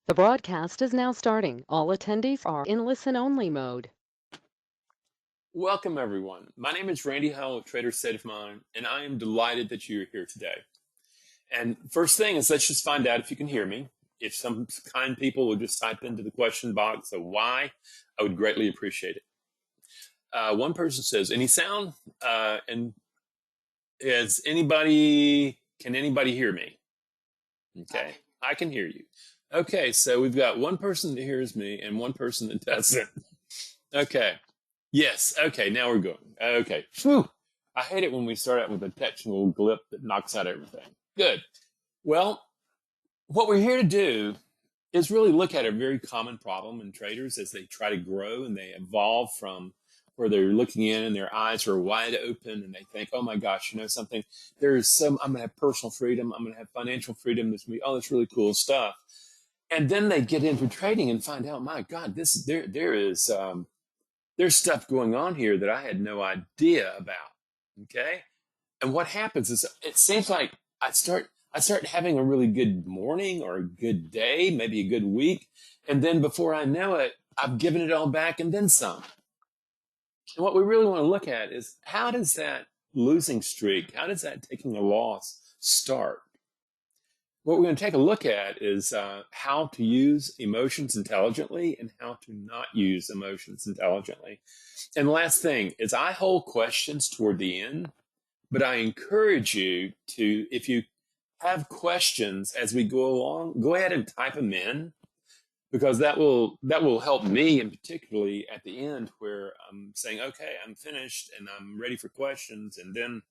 The broadcast is now starting. All attendees are in listen-only mode. Welcome, everyone. My name is Randy Howell of Trader State of Mind, and I am delighted that you're here today. And first thing is, let's just find out if you can hear me. If some kind people will just type into the question box a why, I would greatly appreciate it. One person says, any sound? And can anybody hear me? Okay, I can hear you. Okay, so we've got one person that hears me and one person that doesn't. Okay. Yes. Okay. Now we're going. Okay. Whew. I hate it when we start out with a technical glitch that knocks out everything. Good. Well, what we're here to do is really look at a very common problem in traders as they try to grow and they evolve from where they're looking in and their eyes are wide open and they think, oh my gosh, you know something? I'm going to have personal freedom. I'm going to have financial freedom. All this really cool stuff. And then they get into trading and find out, my God, there's stuff going on here that I had no idea about. Okay. And what happens is it seems like I start having a really good morning or a good day, maybe a good week. And then before I know it, I've given it all back and then some. And what we really want to look at is how does that losing streak, how does that taking a loss start? What we're going to take a look at is how to use emotions intelligently and how to not use emotions intelligently. And the last thing is I hold questions toward the end, but I encourage you to, if you have questions as we go along, go ahead and type them in because that will help me, and particularly at the end where I'm saying, okay, I'm finished and I'm ready for questions. And then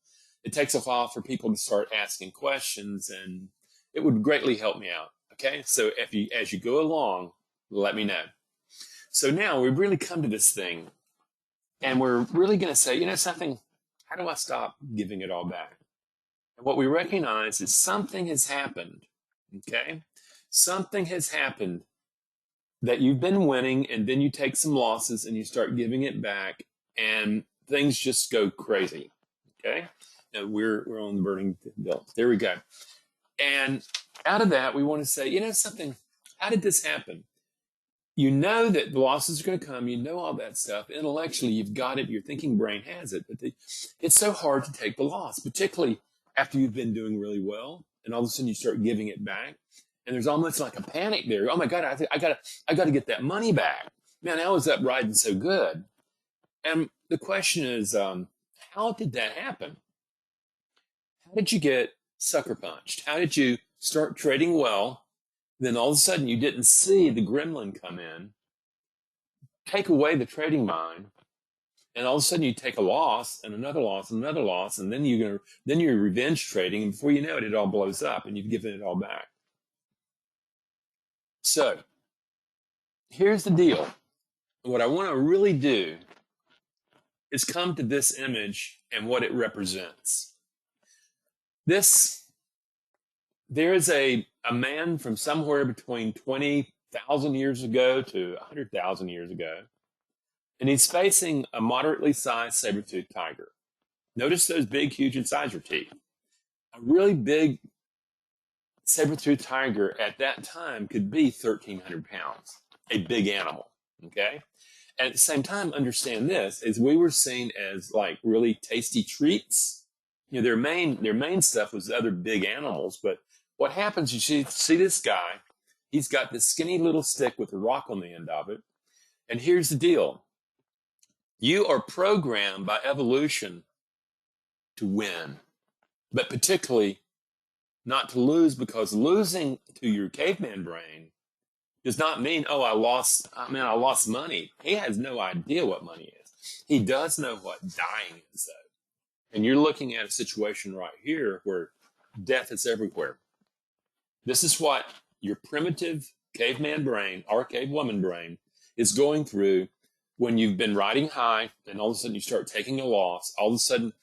it takes a while for people to start asking questions, and it would greatly help me out. Okay. So as you go along, let me know. So now we've really come to this thing and we're really going to say, you know something, how do I stop giving it all back? And what we recognize is something has happened. Okay. Something has happened that you've been winning and then you take some losses and you start giving it back and things just go crazy. Okay. Now we're on the burning bill. There we go. And out of that, we want to say, you know something, how did this happen? You know that the losses are going to come. You know all that stuff. Intellectually, you've got it. Your thinking brain has it. But it's so hard to take the loss, particularly after you've been doing really well. And all of a sudden, you start giving it back. And there's almost like a panic there. Oh, my God, I got to get that money back. Man, I was up riding so good. And the question is, how did that happen? How did you get sucker punched? How did you start trading well? Then all of a sudden you didn't see the gremlin come in, take away the trading mind, and all of a sudden you take a loss and another loss and another loss, and then you're revenge trading, and before you know it, it all blows up and you've given it all back. So here's the deal. What I want to really do is come to this image and what it represents. There is a man from somewhere between 20,000 years ago to 100,000 years ago, and he's facing a moderately sized saber-toothed tiger. Notice those big, huge incisor teeth. A really big saber-toothed tiger at that time could be 1,300 pounds, a big animal, okay? At the same time, understand this, is we were seen as like really tasty treats. You know, their main stuff was other big animals, but what happens, you see this guy, he's got this skinny little stick with a rock on the end of it. And here's the deal. You are programmed by evolution to win, but particularly not to lose, because losing to your caveman brain does not mean, oh, I lost money. He has no idea what money is. He does know what dying is, though. And you're looking at a situation right here where death is everywhere. This is what your primitive caveman brain, or cavewoman brain, is going through when you've been riding high and all of a sudden you start taking a loss. All of a sudden,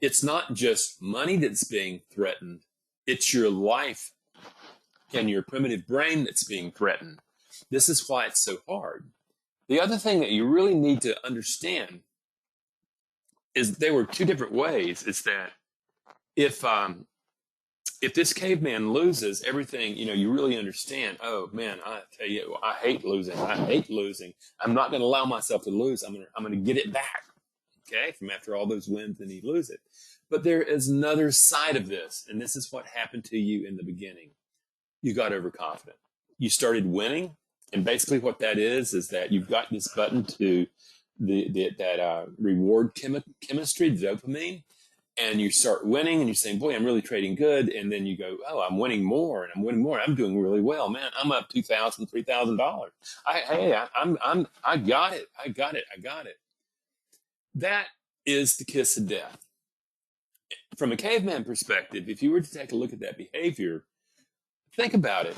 it's not just money that's being threatened. It's your life and your primitive brain that's being threatened. This is why it's so hard. The other thing that you really need to understand is there were two different ways. Is that if If this caveman loses everything, you really understand. Oh man, I tell you, I hate losing. I hate losing. I'm not going to allow myself to lose. I'm going to get it back. Okay, from after all those wins, and he lose it. But there is another side of this, and this is what happened to you in the beginning. You got overconfident. You started winning, and basically what that is that you've got this button to that reward chemistry, dopamine, and you start winning, and you're saying, "Boy, I'm really trading good." And then you go, "Oh, I'm winning more, and I'm winning more. I'm doing really well, man. I'm up $2,000, $3,000. I got it. I got it. I got it." That is the kiss of death. From a caveman perspective, if you were to take a look at that behavior, think about it.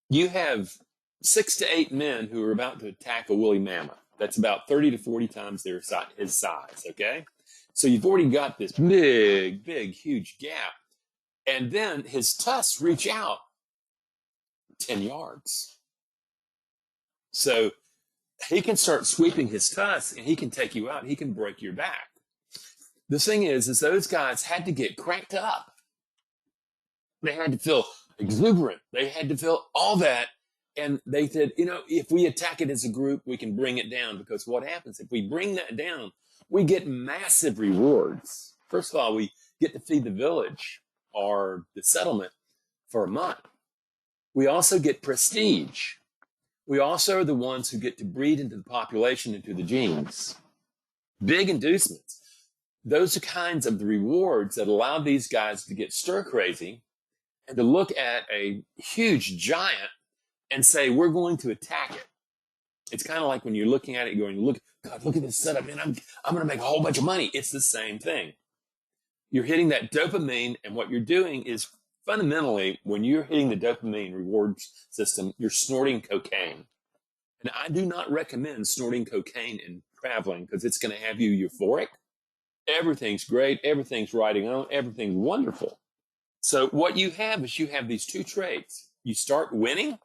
You have 6 to 8 men who are about to attack a woolly mammoth. That's about 30 to 40 times his size, okay? So you've already got this big, big, huge gap. And then his tusks reach out 10 yards. So he can start sweeping his tusks and he can take you out. He can break your back. The thing is those guys had to get cranked up. They had to feel exuberant. They had to feel all that. And they said, if we attack it as a group, we can bring it down. Because what happens if we bring that down, we get massive rewards. First of all, we get to feed the village or the settlement for a month. We also get prestige. We also are the ones who get to breed into the population, into the genes. Big inducements. Those are kinds of the rewards that allow these guys to get stir crazy and to look at a huge giant and say, we're going to attack it. It's kind of like when you're looking at it, going, look at this setup, man, I'm going to make a whole bunch of money. It's the same thing. You're hitting that dopamine, and what you're doing is fundamentally, when you're hitting the dopamine rewards system, you're snorting cocaine. And I do not recommend snorting cocaine in traveling because it's going to have you euphoric. Everything's great. Everything's riding on. Everything's wonderful. So what you have is you have these two traits. You start winning.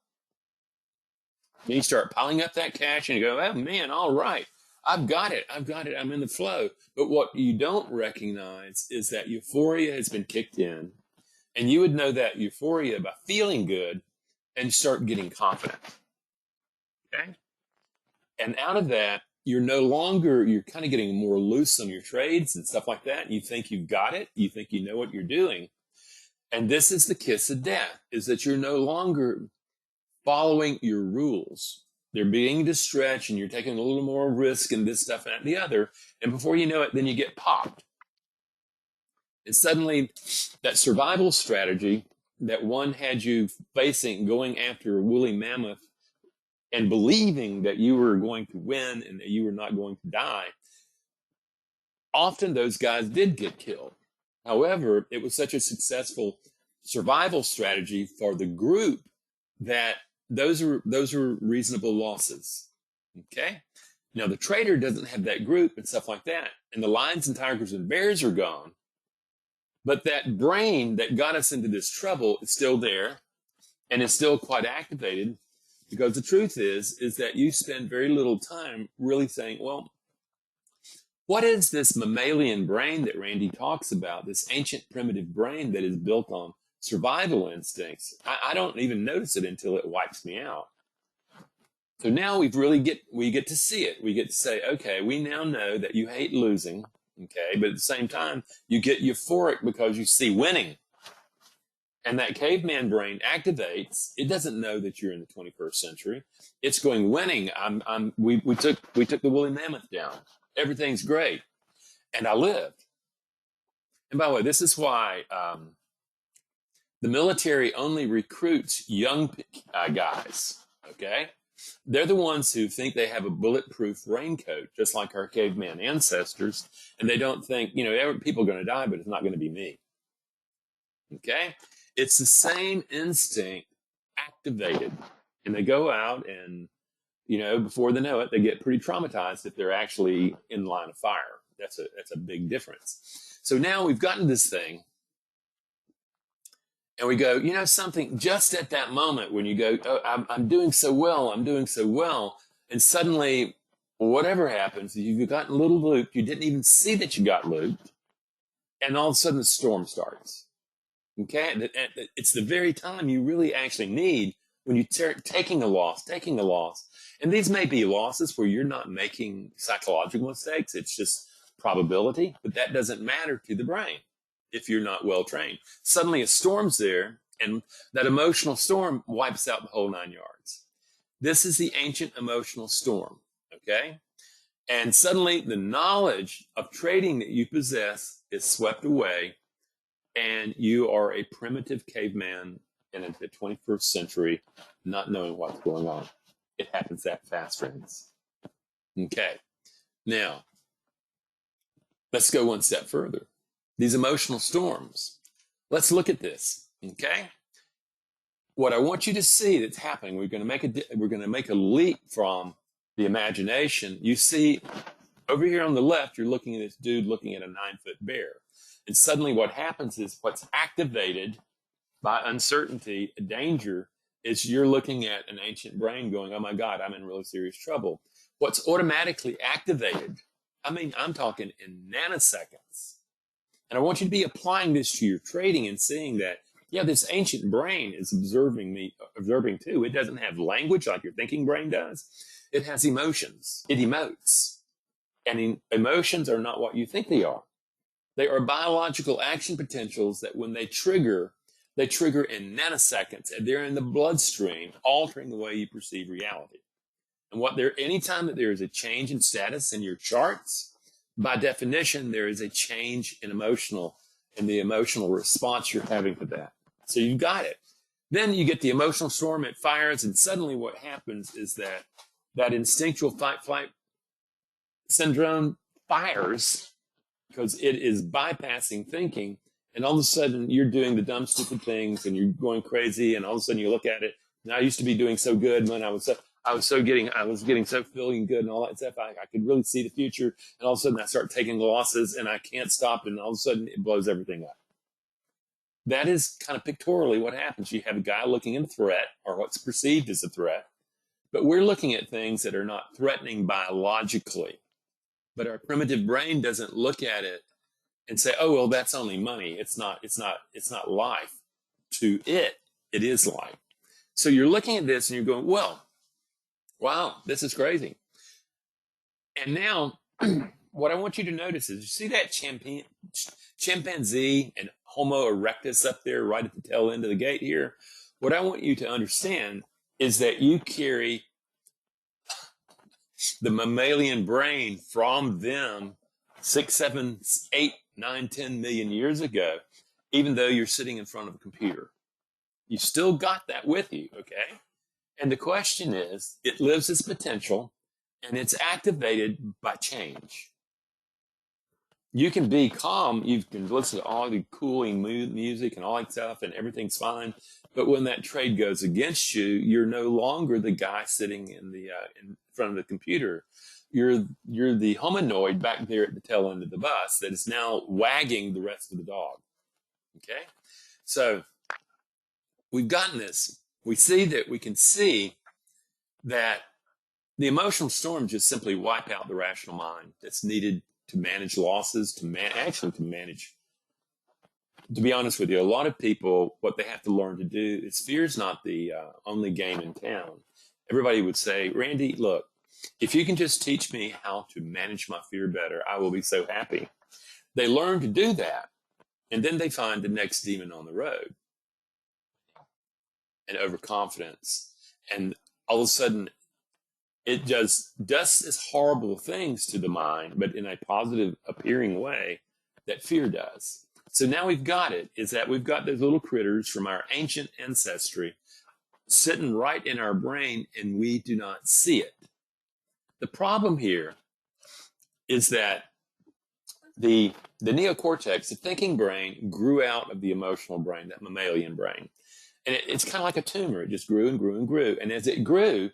Then you start piling up that cash and you go, oh man, all right. I've got it. I'm in the flow. But what you don't recognize is that euphoria has been kicked in. And you would know that euphoria by feeling good and start getting confident. Okay? And out of that, you're kind of getting more loose on your trades and stuff like that. You think you've got it. You think you know what you're doing. And this is the kiss of death, is that you're no longer following your rules. They're beginning to stretch and you're taking a little more risk and this stuff and the other. And before you know it, then you get popped. And suddenly that survival strategy that one had you facing, going after a woolly mammoth and believing that you were going to win and that you were not going to die, often those guys did get killed. However, it was such a successful survival strategy for the group that those are reasonable losses. Okay? Now the trader doesn't have that group and stuff like that. And the lions and tigers and bears are gone. But that brain that got us into this trouble is still there and is still quite activated, because the truth is that you spend very little time really saying, well, what is this mammalian brain that Randy talks about, this ancient primitive brain that is built on survival instincts? I don't even notice it until it wipes me out. So now we get to see it. We get to say, okay, we now know that you hate losing. Okay. But at the same time, you get euphoric because you see winning. And that caveman brain activates. It doesn't know that you're in the 21st century. It's going winning. We took the woolly mammoth down. Everything's great. And I lived. And by the way, this is why the military only recruits young guys. Okay. They're the ones who think they have a bulletproof raincoat, just like our caveman ancestors. And they don't think, people are going to die, but it's not going to be me. Okay? It's the same instinct activated. And they go out and, before they know it, they get pretty traumatized if they're actually in the line of fire. That's a big difference. So now we've gotten this thing. And we go, something, just at that moment when you go, oh, I'm doing so well. And suddenly, whatever happens, you've gotten a little looped. You didn't even see that you got looped. And all of a sudden, the storm starts. Okay, it's the very time you really actually need when you start taking a loss. And these may be losses where you're not making psychological mistakes. It's just probability, but that doesn't matter to the brain if you're not well trained. Suddenly a storm's there, and that emotional storm wipes out the whole 9 yards. This is the ancient emotional storm. Okay. And suddenly the knowledge of trading that you possess is swept away, and you are a primitive caveman in the 21st century, not knowing what's going on. It happens that fast, friends. Okay. Now, let's go one step further. These emotional storms. Let's look at this. Okay. What I want you to see that's happening, we're going to make a leap from the imagination. You see over here on the left, you're looking at this dude looking at a 9-foot bear. And suddenly what happens is what's activated by uncertainty, danger, is you're looking at an ancient brain going, oh my God, I'm in really serious trouble. What's automatically activated, I mean, I'm talking in nanoseconds. And I want you to be applying this to your trading and seeing that, yeah, this ancient brain is observing too. It doesn't have language like your thinking brain does. It has emotions. It emotes. And emotions are not what you think they are. They are biological action potentials that when they trigger in nanoseconds, and they're in the bloodstream, altering the way you perceive reality. And anytime that there is a change in status in your charts, by definition, there is a change in the emotional response you're having to that. So you've got it. Then you get the emotional storm, it fires, and suddenly what happens is that instinctual fight-flight syndrome fires because it is bypassing thinking. And all of a sudden you're doing the dumb, stupid things and you're going crazy. And all of a sudden you look at it. And I used to be doing so good when I was getting so feeling good and all that stuff. I could really see the future. And all of a sudden I start taking losses and I can't stop. And all of a sudden it blows everything up. That is kind of pictorially what happens. You have a guy looking at a threat or what's perceived as a threat, but we're looking at things that are not threatening biologically. But our primitive brain doesn't look at it and say, oh, well, that's only money. It's not life. To it is life. So you're looking at this and you're going, well, wow, this is crazy. And now what I want you to notice is you see that chimpanzee and Homo erectus up there right at the tail end of the gate here. What I want you to understand is that you carry the mammalian brain from them 6, 7, 8, 9, 10 million years ago, even though you're sitting in front of a computer. You still got that with you, okay? And the question is, it lives its potential and it's activated by change. You can be calm, you can listen to all the cooling music and all that stuff and everything's fine. But when that trade goes against you, you're no longer the guy sitting in front of the computer. You're the hominoid back there at the tail end of the bus that is now wagging the rest of the dog. Okay? So we've gotten this. We can see that the emotional storm just simply wipe out the rational mind that's needed to manage losses, to manage. To be honest with you, a lot of people, what they have to learn to do is fear is not the only game in town. Everybody would say, Randy, look, if you can just teach me how to manage my fear better, I will be so happy. They learn to do that, and then they find the next demon on the road, and overconfidence. And all of a sudden, it does as horrible things to the mind, but in a positive appearing way that fear does. So now we've got those little critters from our ancient ancestry sitting right in our brain, and we do not see it. The problem here is that the neocortex, the thinking brain, grew out of the emotional brain, that mammalian brain. And it's kind of like a tumor. It just grew and grew and grew. And as it grew,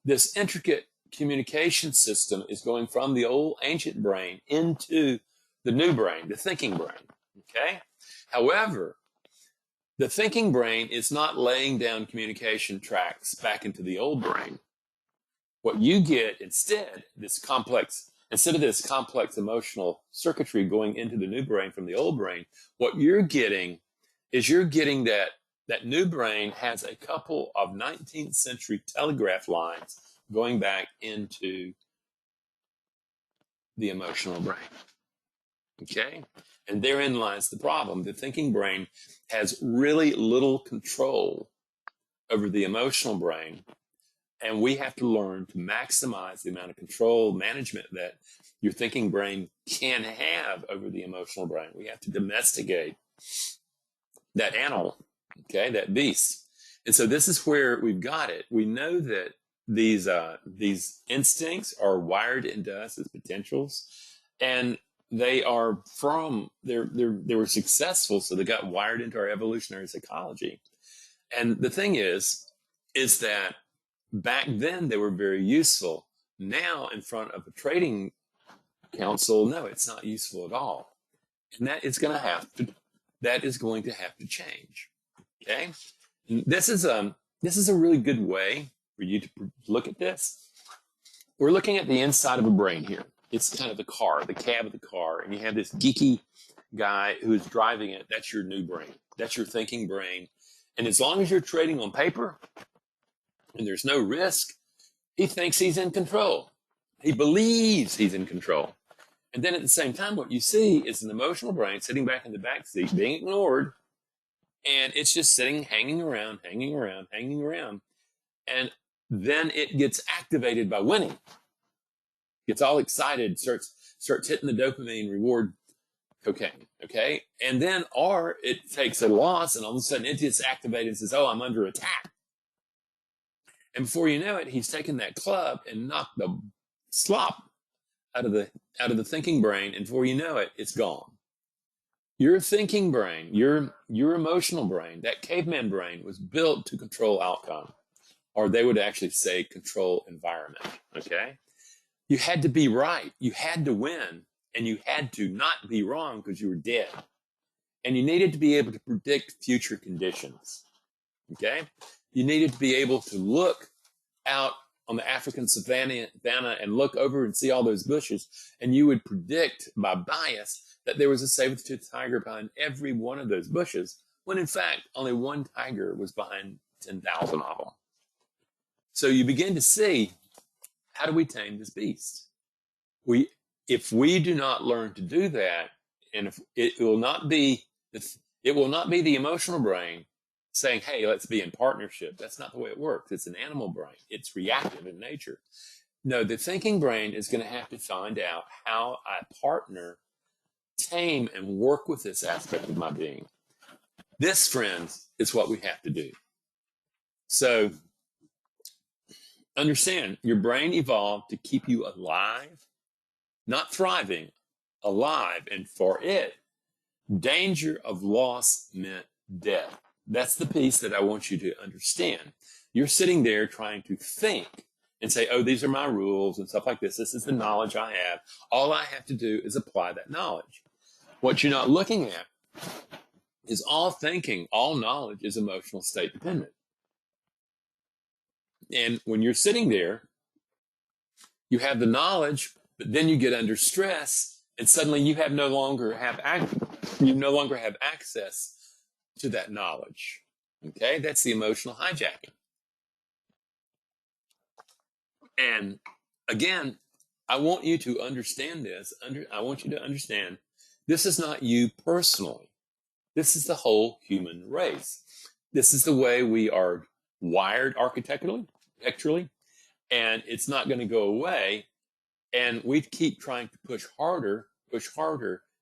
this intricate communication system is going from the old ancient brain into the new brain, the thinking brain. Okay? However, the thinking brain is not laying down communication tracks back into the old brain. What you get instead of this complex emotional circuitry going into the new brain from the old brain, what you're getting is you're getting that new brain has a couple of 19th century telegraph lines going back into the emotional brain. Okay? And therein lies the problem. The thinking brain has really little control over the emotional brain. And we have to learn to maximize the amount of control management that your thinking brain can have over the emotional brain. We have to domesticate that animal, okay, that beast. And so this is where we've got it. We know that these instincts are wired into us as potentials, and they are they were successful, so they got wired into our evolutionary psychology. And the thing is that back then they were very useful. Now, in front of a trading council, no, it's not useful at all, and that is going to have to change. Okay, and this is a really good way for you to look at this. We're looking at the inside of a brain here. It's kind of the cab of the car, and you have this geeky guy who's driving it. That's your new brain. That's your thinking brain. And as long as you're trading on paper and there's no risk, he thinks he's in control. He believes he's in control. And then at the same time, what you see is an emotional brain sitting back in the back seat, being ignored, and it's just sitting, hanging around. And then it gets activated by winning. Gets all excited, starts hitting the dopamine reward cocaine, okay? And then, or it takes a loss, and all of a sudden it gets activated and says, oh, I'm under attack. And before you know it, he's taken that club and knocked the slop out of the thinking brain, and before you know it, it's gone. Your thinking brain, your emotional brain, that caveman brain was built to control outcome, or they would actually say control environment, okay? You had to be right. You had to win, and you had to not be wrong because you were dead. And you needed to be able to predict future conditions, okay? You needed to be able to look out on the African savannah and look over and see all those bushes, and you would predict by bias that there was a saber-toothed tiger behind every one of those bushes, when in fact only one tiger was behind 10,000 of them. So you begin to see, how do we tame this beast? If we do not learn to do that, and if it will not be the emotional brain saying, hey, let's be in partnership. That's not the way it works. It's an animal brain. It's reactive in nature. No, the thinking brain is going to have to find out how I partner, tame, and work with this aspect of my being. This, friends, is what we have to do. So understand, your brain evolved to keep you alive, not thriving, alive. And for it, danger of loss meant death. That's the piece that I want you to understand. You're sitting there trying to think and say, oh, these are my rules and stuff like this. This is the knowledge I have. All I have to do is apply that knowledge. What you're not looking at is all thinking, all knowledge is emotional state dependent. And when you're sitting there, you have the knowledge, but then you get under stress, and suddenly you no longer have access to that knowledge. Okay, that's the emotional hijacking. And again, I want you to understand this. I want you to understand this is not you personally. This is the whole human race. This is the way we are wired architecturally, and it's not going to go away. And we keep trying to push harder,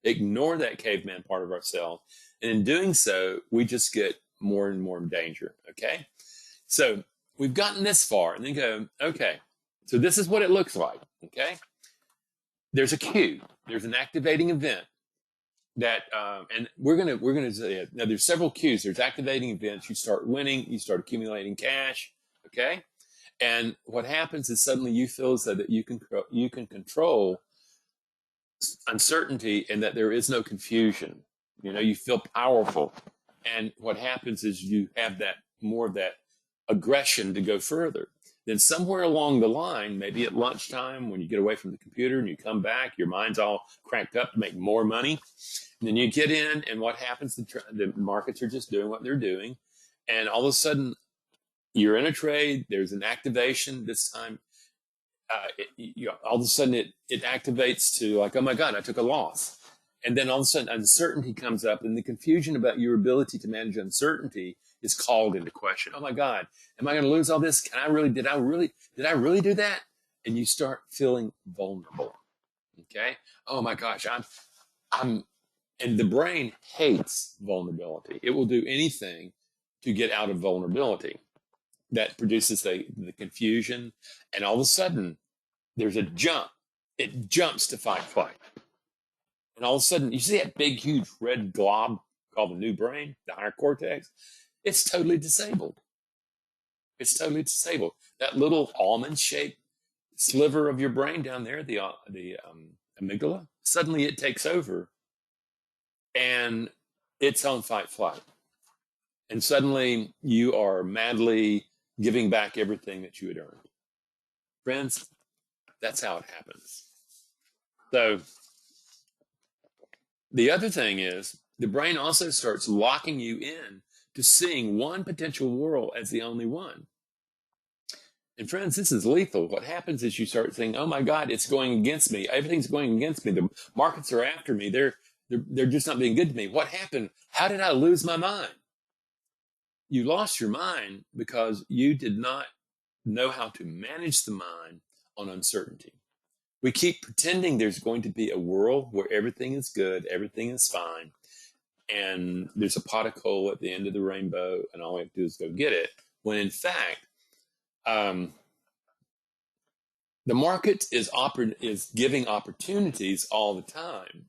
ignore that caveman part of ourselves. And in doing so, we just get more and more in danger. Okay. So we've gotten this far, and then go, okay, so this is what it looks like. Okay. There's a cue. There's an activating event that, and we're going to say, now there's several cues. There's activating events. You start winning, you start accumulating cash. Okay. And what happens is suddenly you feel as though that you can control uncertainty, and that there is no confusion. You feel powerful. And what happens is you have that more of that aggression to go further. Then somewhere along the line, maybe at lunchtime when you get away from the computer and you come back, your mind's all cranked up to make more money. And then you get in, and what happens? The markets are just doing what they're doing. And all of a sudden, you're in a trade, there's an activation. This time, all of a sudden it activates to like, oh my God, I took a loss. And then all of a sudden uncertainty comes up, and the confusion about your ability to manage uncertainty is called into question. Oh my God, am I going to lose all this? Did I really do that? And you start feeling vulnerable. Okay. Oh my gosh, and the brain hates vulnerability. It will do anything to get out of vulnerability. That produces the confusion. And all of a sudden, there's a jump. It jumps to fight, flight. And all of a sudden, you see that big, huge red glob called the new brain, the higher cortex? It's totally disabled. It's totally disabled. That little almond-shaped sliver of your brain down there, the amygdala, suddenly it takes over, and it's on fight, flight. And suddenly you are madly giving back everything that you had earned. Friends, that's how it happens. So the other thing is the brain also starts locking you in to seeing one potential world as the only one. And friends, this is lethal. What happens is you start saying, oh my God, it's going against me. Everything's going against me. The markets are after me. They're just not being good to me. What happened? How did I lose my mind? You lost your mind because you did not know how to manage the mind on uncertainty. We keep pretending there's going to be a world where everything is good, everything is fine, and there's a pot of coal at the end of the rainbow, and all we have to do is go get it. When in fact, the market is giving opportunities all the time.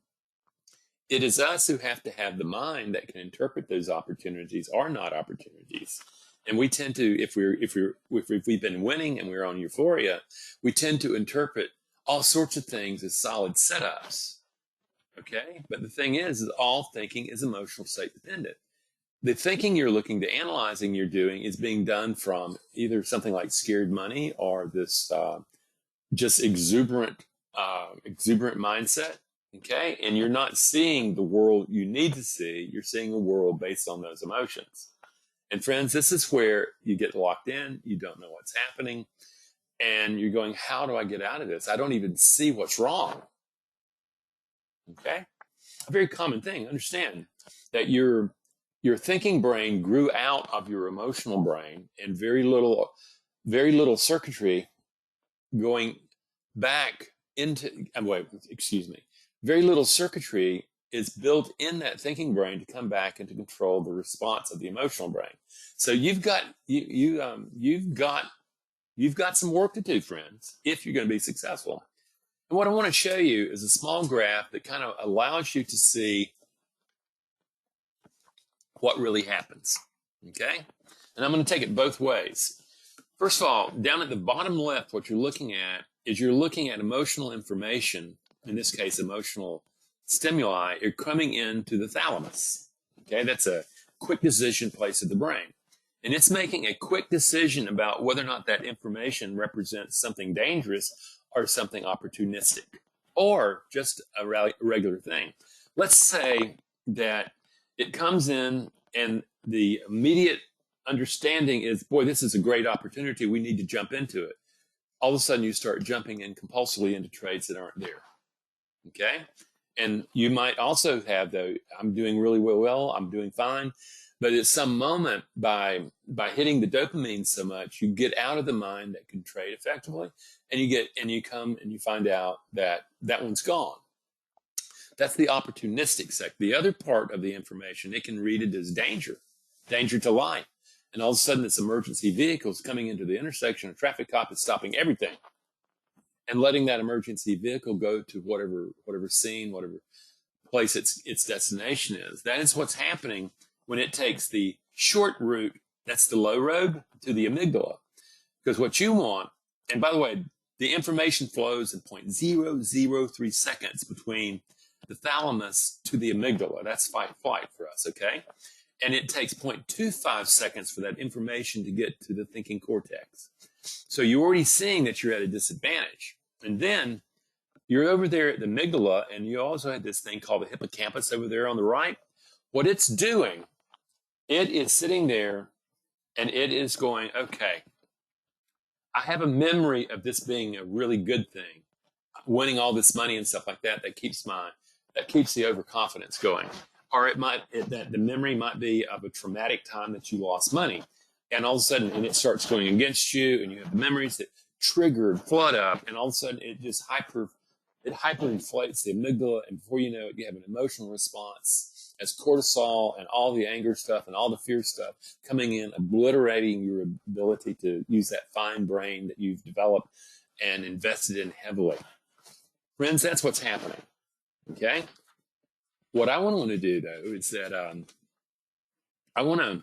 It is us who have to have the mind that can interpret those opportunities are not opportunities. And we tend to, if we've been winning and we're on euphoria, we tend to interpret all sorts of things as solid setups. Okay? But the thing is all thinking is emotional state dependent. The thinking you're looking to analyzing you're doing is being done from either something like scared money or this just exuberant mindset. Okay. And you're not seeing the world you need to see. You're seeing a world based on those emotions. And friends, this is where you get locked in. You don't know what's happening. And you're going, how do I get out of this? I don't even see what's wrong. Okay. A very common thing. Understand that your thinking brain grew out of your emotional brain, and very little circuitry going back into, very little circuitry is built in that thinking brain to come back and to control the response of the emotional brain. So you've got some work to do, friends, if you're going to be successful. And what I want to show you is a small graph that kind of allows you to see what really happens. Okay? And I'm going to take it both ways. First of all, down at the bottom left, what you're looking at emotional information. In this case, emotional stimuli are coming into the thalamus. Okay, that's a quick decision place of the brain. And it's making a quick decision about whether or not that information represents something dangerous or something opportunistic or just a regular thing. Let's say that it comes in and the immediate understanding is, boy, this is a great opportunity. We need to jump into it. All of a sudden you start jumping in compulsively into trades that aren't there. Okay. And you might also have I'm doing really well, I'm doing fine. But at some moment by hitting the dopamine so much, you get out of the mind that can trade effectively, and you come and you find out that one's gone. That's the opportunistic sector. The other part of the information, it can read it as danger to life. And all of a sudden this emergency vehicle is coming into the intersection, a traffic cop is stopping everything and letting that emergency vehicle go to whatever scene, whatever place its destination is. That is what's happening when it takes the short route, that's the low road, to the amygdala. Because what you want, and by the way, the information flows in 0.003 seconds between the thalamus to the amygdala. That's fight flight for us, okay? And it takes 0.25 seconds for that information to get to the thinking cortex. So you're already seeing that you're at a disadvantage. And then you're over there at the amygdala, and you also had this thing called the hippocampus over there on the right. What it's doing, it is sitting there and it is going, okay, I have a memory of this being a really good thing, winning all this money and stuff like that. That keeps the overconfidence going. Or that the memory might be of a traumatic time that you lost money, and all of a sudden, and it starts going against you, and you have memories that trigger and flood up, and all of a sudden, it hyperinflates the amygdala, and before you know it, you have an emotional response as cortisol and all the anger stuff and all the fear stuff coming in, obliterating your ability to use that fine brain that you've developed and invested in heavily. Friends, that's what's happening. Okay? What I want to do, though, is that I want to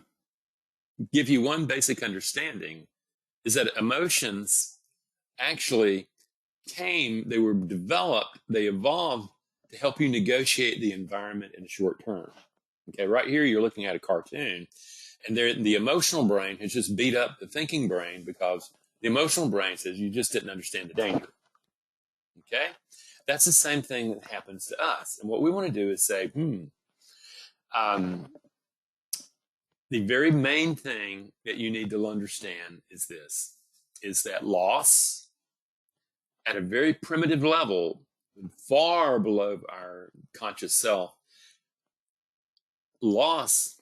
give you one basic understanding, is that emotions actually they were developed, they evolved to help you negotiate the environment in the short term. Okay, right here you're looking at a cartoon, and the emotional brain has just beat up the thinking brain because the emotional brain says you just didn't understand the danger. Okay? That's the same thing that happens to us. And what we want to do is say, the very main thing that you need to understand is this, is that loss at a very primitive level, far below our conscious self, loss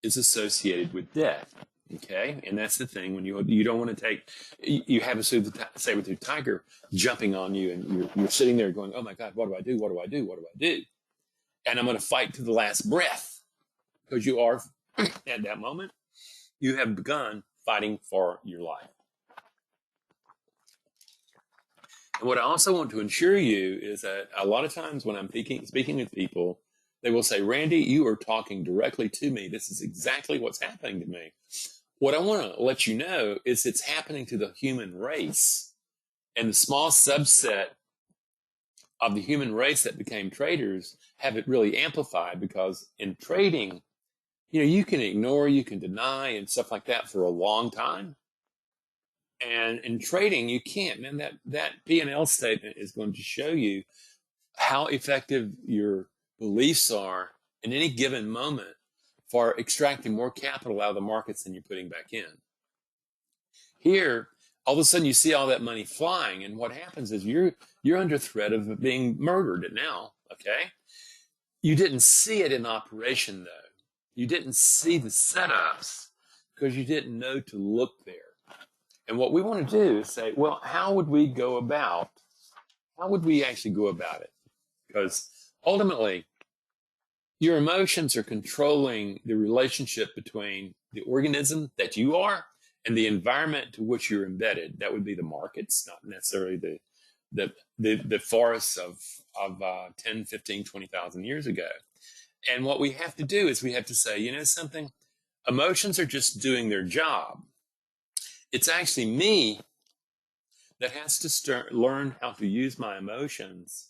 is associated with death. Okay, and that's the thing, when you don't want to take, you have a saber-tooth tiger jumping on you, and you're sitting there going, oh my God, what do I do? What do I do? What do I do? And I'm going to fight to the last breath, because you are, at that moment, you have begun fighting for your life. And what I also want to assure you is that a lot of times when I'm speaking with people, they will say, Randy, you are talking directly to me. This is exactly what's happening to me. What I want to let you know is it's happening to the human race. And the small subset of the human race that became traders have it really amplified, because in trading, you can ignore, you can deny and stuff like that for a long time. And in trading, you can't. Man, that P&L statement is going to show you how effective your beliefs are in any given moment for extracting more capital out of the markets than you're putting back in. Here, all of a sudden you see all that money flying, and what happens is you're under threat of being murdered now, okay? You didn't see it in operation, though. You didn't see the setups because you didn't know to look there. And what we want to do is say, well, how would we actually go about it? Because ultimately, your emotions are controlling the relationship between the organism that you are and the environment to which you're embedded. That would be the markets, not necessarily the forests of 10, 15, 20,000 years ago. And what we have to do is we have to say, something, emotions are just doing their job. It's actually me that has to learn how to use my emotions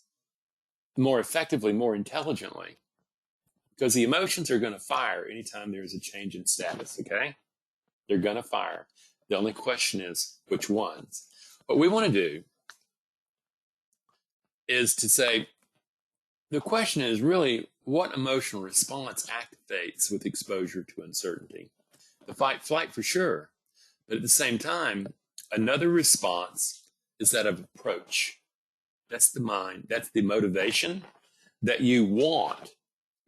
more effectively, more intelligently. Because the emotions are going to fire anytime there's a change in status, okay? They're going to fire. The only question is which ones. What we want to do is to say, the question is really, what emotional response activates with exposure to uncertainty? The fight, flight for sure. But at the same time, another response is that of approach. That's the mind. That's the motivation that you want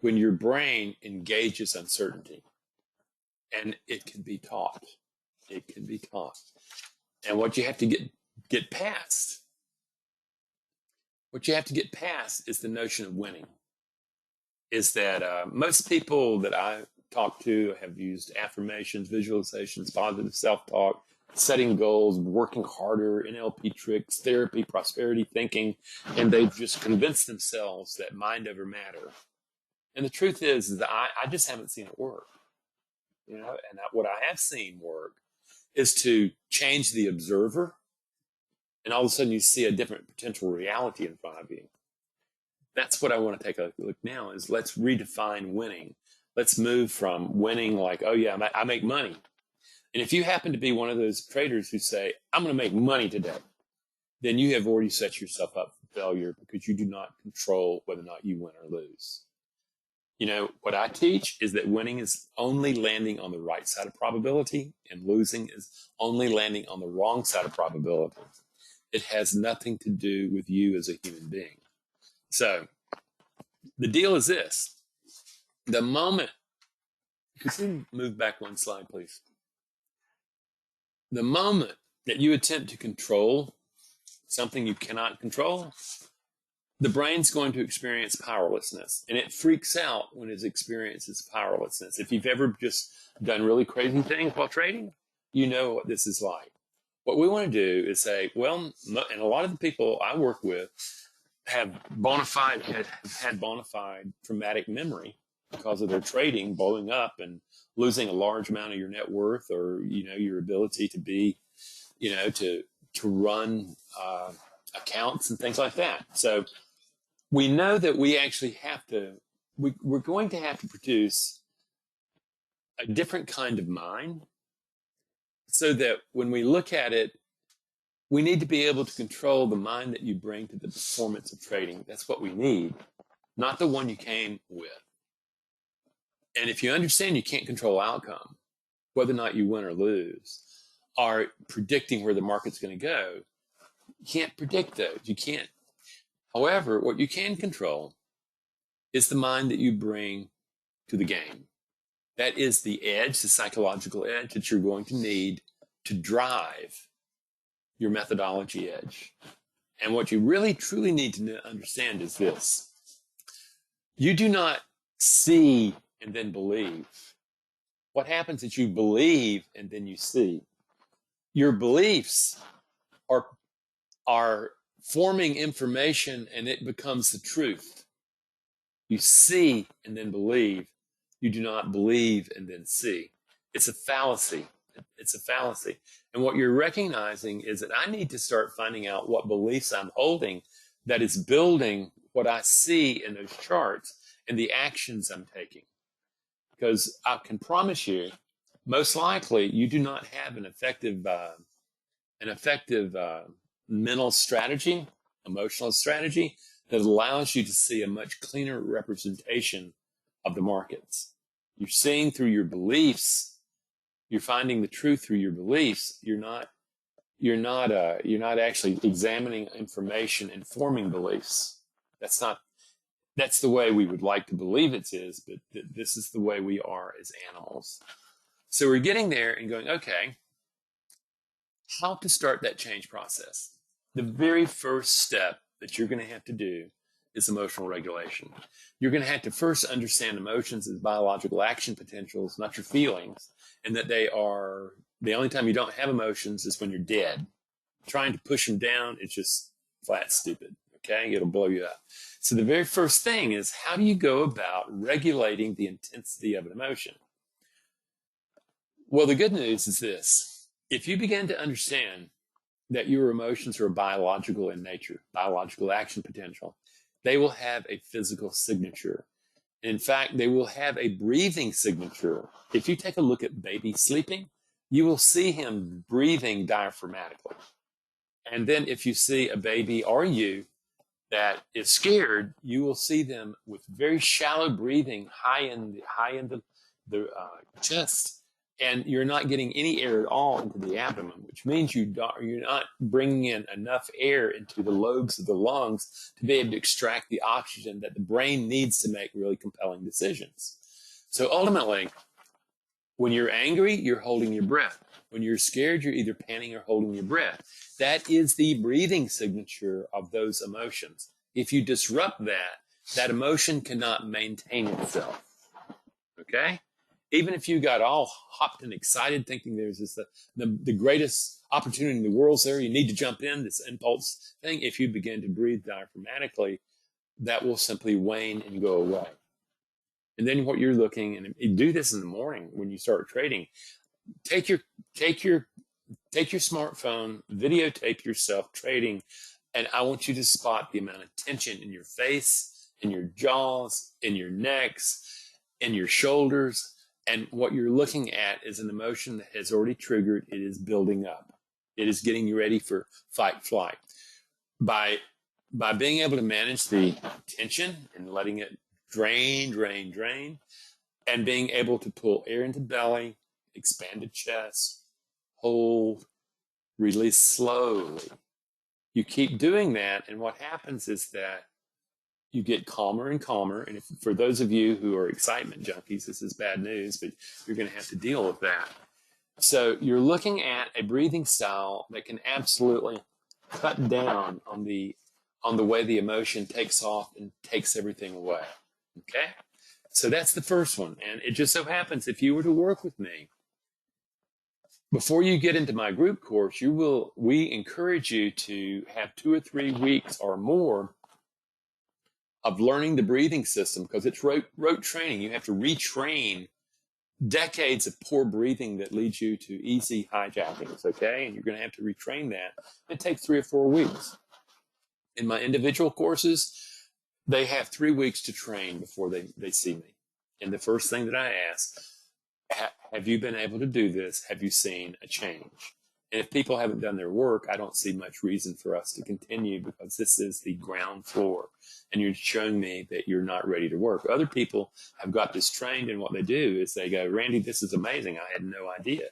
when your brain engages uncertainty. And it can be taught. It can be taught. And what you have to get past, is the notion of winning. Is that most people that I talk to have used affirmations, visualizations, positive self-talk, setting goals, working harder, NLP tricks, therapy, prosperity thinking, and they've just convinced themselves that mind over matter. And the truth is that I just haven't seen it work. And what I have seen work is to change the observer, and all of a sudden you see a different potential reality in front of you. That's what I want to take a look now, is let's redefine winning. Let's move from winning like, oh yeah, I make money. And if you happen to be one of those traders who say, I'm going to make money today, then you have already set yourself up for failure because you do not control whether or not you win or lose. You know, what I teach is that winning is only landing on the right side of probability, and losing is only landing on the wrong side of probability. It has nothing to do with you as a human being. So the deal is this. The moment, could you move back one slide, please? The moment that you attempt to control something you cannot control, the brain's going to experience powerlessness, and it freaks out when it experiences powerlessness. If you've ever just done really crazy things while trading, you know what this is like. What we want to do is say, well, and a lot of the people I work with have had bona fide traumatic memory because of their trading blowing up and losing a large amount of your net worth, or your ability to be, to run accounts and things like that. So we know that we actually have to, we're going to have to produce a different kind of mind so that when we look at it, we need to be able to control the mind that you bring to the performance of trading. That's what we need, not the one you came with. And if you understand you can't control outcome, whether or not you win or lose, or predicting where the market's going to go, you can't predict those. You can't. However, what you can control is the mind that you bring to the game. That is the edge, the psychological edge that you're going to need to drive your methodology edge. And what you really, truly need to understand is this. You do not see and then believe. What happens is you believe and then you see. Your beliefs are forming information, and it becomes the truth. You see and then believe. You do not believe and then see. It's a fallacy. It's a fallacy. And what you're recognizing is that I need to start finding out what beliefs I'm holding that is building what I see in those charts and the actions I'm taking. Because I can promise you, most likely, you do not have an effective mental strategy, emotional strategy that allows you to see a much cleaner representation of the markets. You're seeing through your beliefs. You're finding the truth through your beliefs. You're not actually examining information and forming beliefs. That's the way we would like to believe it is, but this is the way we are as animals. So we're getting there and going, okay, how to start that change process? The very first step that you're going to have to do is emotional regulation. You're going to have to first understand emotions as biological action potentials, not your feelings, and that they are the only time you don't have emotions is when you're dead. Trying to push them down, it's just flat stupid. Okay, it'll blow you up. So the very first thing is, how do you go about regulating the intensity of an emotion? Well, the good news is this. If you begin to understand that your emotions are biological in nature, biological action potential, they will have a physical signature. In fact, they will have a breathing signature. If you take a look at baby sleeping, you will see him breathing diaphragmatically. And then if you see a baby or you that is scared, you will see them with very shallow breathing high in the chest, and you're not getting any air at all into the abdomen, which means you're not bringing in enough air into the lobes of the lungs to be able to extract the oxygen that the brain needs to make really compelling decisions. So ultimately, when you're angry, you're holding your breath. When you're scared, you're either panting or holding your breath. That is the breathing signature of those emotions. If you disrupt that, that emotion cannot maintain itself. Okay? Even if you got all hopped and excited thinking there's this the greatest opportunity in the world's there, you need to jump in, this impulse thing, if you begin to breathe diaphragmatically, that will simply wane and go away. And then what you're looking, and you do this in the morning when you start trading, take your smartphone, videotape yourself trading, and I want you to spot the amount of tension in your face, in your jaws, in your necks, in your shoulders, And what you're looking at is an emotion that has already triggered. It is building up. It is getting you ready for fight, flight. By being able to manage the tension and letting it drain, drain, drain, and being able to pull air into belly, expanded chest, hold, release slowly. You keep doing that, and what happens is that you get calmer and calmer. And if, for those of you who are excitement junkies, this is bad news, but you're going to have to deal with that. So you're looking at a breathing style that can absolutely cut down on the way the emotion takes off and takes everything away. Okay? So that's the first one. And it just so happens if you were to work with me, before you get into my group course, we encourage you to have 2 or 3 weeks or more of learning the breathing system, because it's rote training. You have to retrain decades of poor breathing that leads you to easy hijackings, okay? And you're going to have to retrain that. It takes 3 or 4 weeks. In my individual courses, they have 3 weeks to train before they see me. And the first thing that I ask, have you been able to do this? Have you seen a change? And if people haven't done their work, I don't see much reason for us to continue, because this is the ground floor. And you're showing me that you're not ready to work. Other people have got this trained, and what they do is they go, Randy, this is amazing. I had no idea.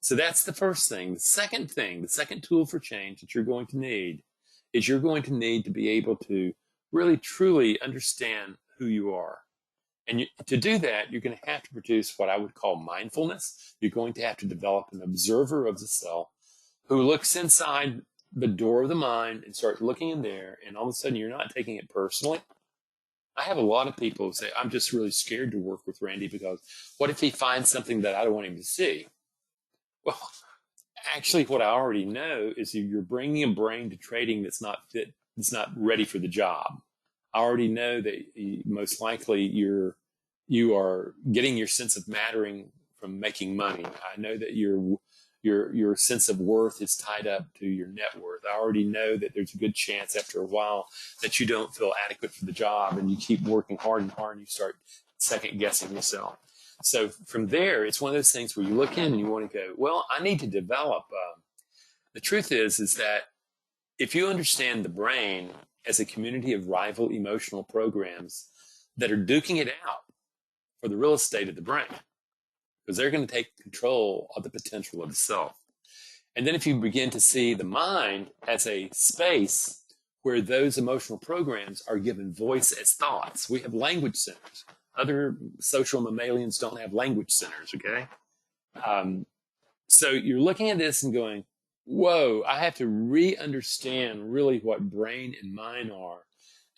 So that's the first thing. The second thing, the second tool for change that you're going to need is you're going to need to be able to really, truly understand who you are. And to do that, you're going to have to produce what I would call mindfulness. You're going to have to develop an observer of the self who looks inside the door of the mind and starts looking in there. And all of a sudden, you're not taking it personally. I have a lot of people who say, I'm just really scared to work with Randy, because what if he finds something that I don't want him to see? Well, actually, what I already know is you're bringing a brain to trading that's not fit, that's not ready for the job. I already know that most likely you are getting your sense of mattering from making money. I know that your sense of worth is tied up to your net worth. I already know that there's a good chance after a while that you don't feel adequate for the job, and you keep working hard and hard, and you start second guessing yourself. So from there, it's one of those things where you look in and you want to go, well, I need to develop. The truth is that if you understand the brain as a community of rival emotional programs that are duking it out for the real estate of the brain, because they're going to take control of the potential of the self. And then if you begin to see the mind as a space where those emotional programs are given voice as thoughts, we have language centers. Other social mammalians don't have language centers, okay? So you're looking at this and going, whoa, I have to re-understand really what brain and mind are,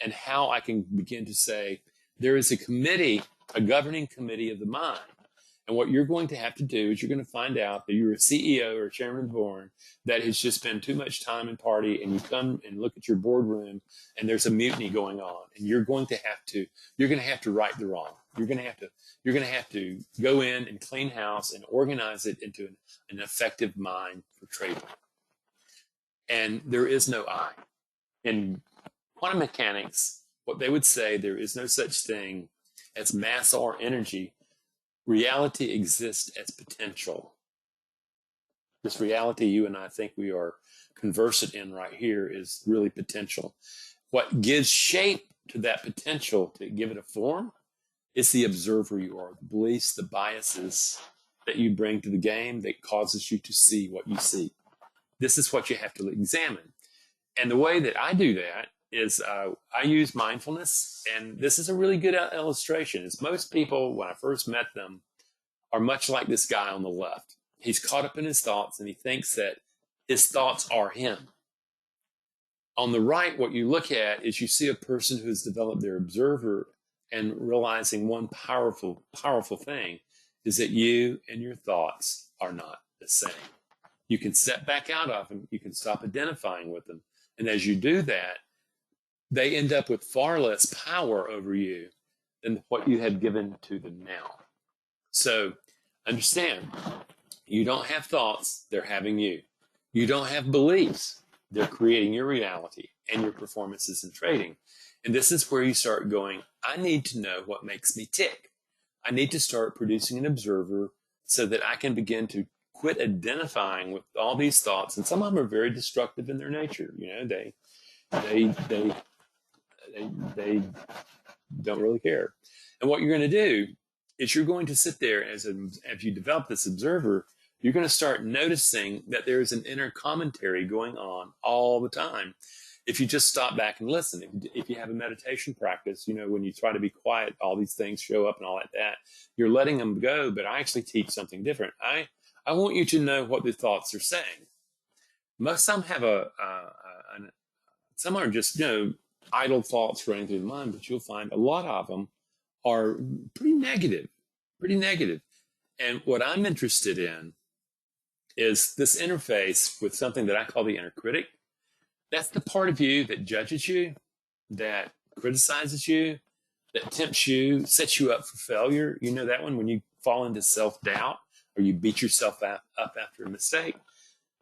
and how I can begin to say, there is a committee, a governing committee of the mind. And what you're going to have to do is you're going to find out that you're a CEO or a chairman of the board that has just spent too much time in party, and you come and look at your boardroom and there's a mutiny going on, and you're going to have to right the wrong. You're going to have to go in and clean house and organize it into an effective mind for trading. And there is no I. In quantum mechanics, what they would say, there is no such thing as mass or energy. Reality exists as potential. This reality you and I think we are conversant in right here is really potential. What gives shape to that potential, to give it a form, is the observer you are, the beliefs, the biases that you bring to the game that causes you to see what you see. This is what you have to examine. And the way that I do that is I use mindfulness, and this is a really good illustration. Is most people, when I first met them, are much like this guy on the left. He's caught up in his thoughts, and he thinks that his thoughts are him. On the right, what you look at is you see a person who's developed their observer, and realizing one powerful, powerful thing is that you and your thoughts are not the same. You can step back out of them. You can stop identifying with them. And as you do that, they end up with far less power over you than what you had given to them now. So understand, you don't have thoughts, they're having you. You don't have beliefs, they're creating your reality and your performances in trading. And this is where you start going, I need to know what makes me tick. I need to start producing an observer so that I can begin to quit identifying with all these thoughts. And some of them are very destructive in their nature. You know, they, they, they don't really care. And what you're going to do is you're going to sit there as you develop this observer, you're going to start noticing that there's an inner commentary going on all the time. If you just stop back and listen, if you have a meditation practice, you know, when you try to be quiet, all these things show up and all like that, you're letting them go. But I actually teach something different. I want you to know what the thoughts are saying. Some have some are just, you know, idle thoughts running through the mind, but you'll find a lot of them are pretty negative, pretty negative. And what I'm interested in is this interface with something that I call the inner critic. That's the part of you that judges you, that criticizes you, that tempts you, sets you up for failure. You know that one when you fall into self-doubt or you beat yourself up after a mistake.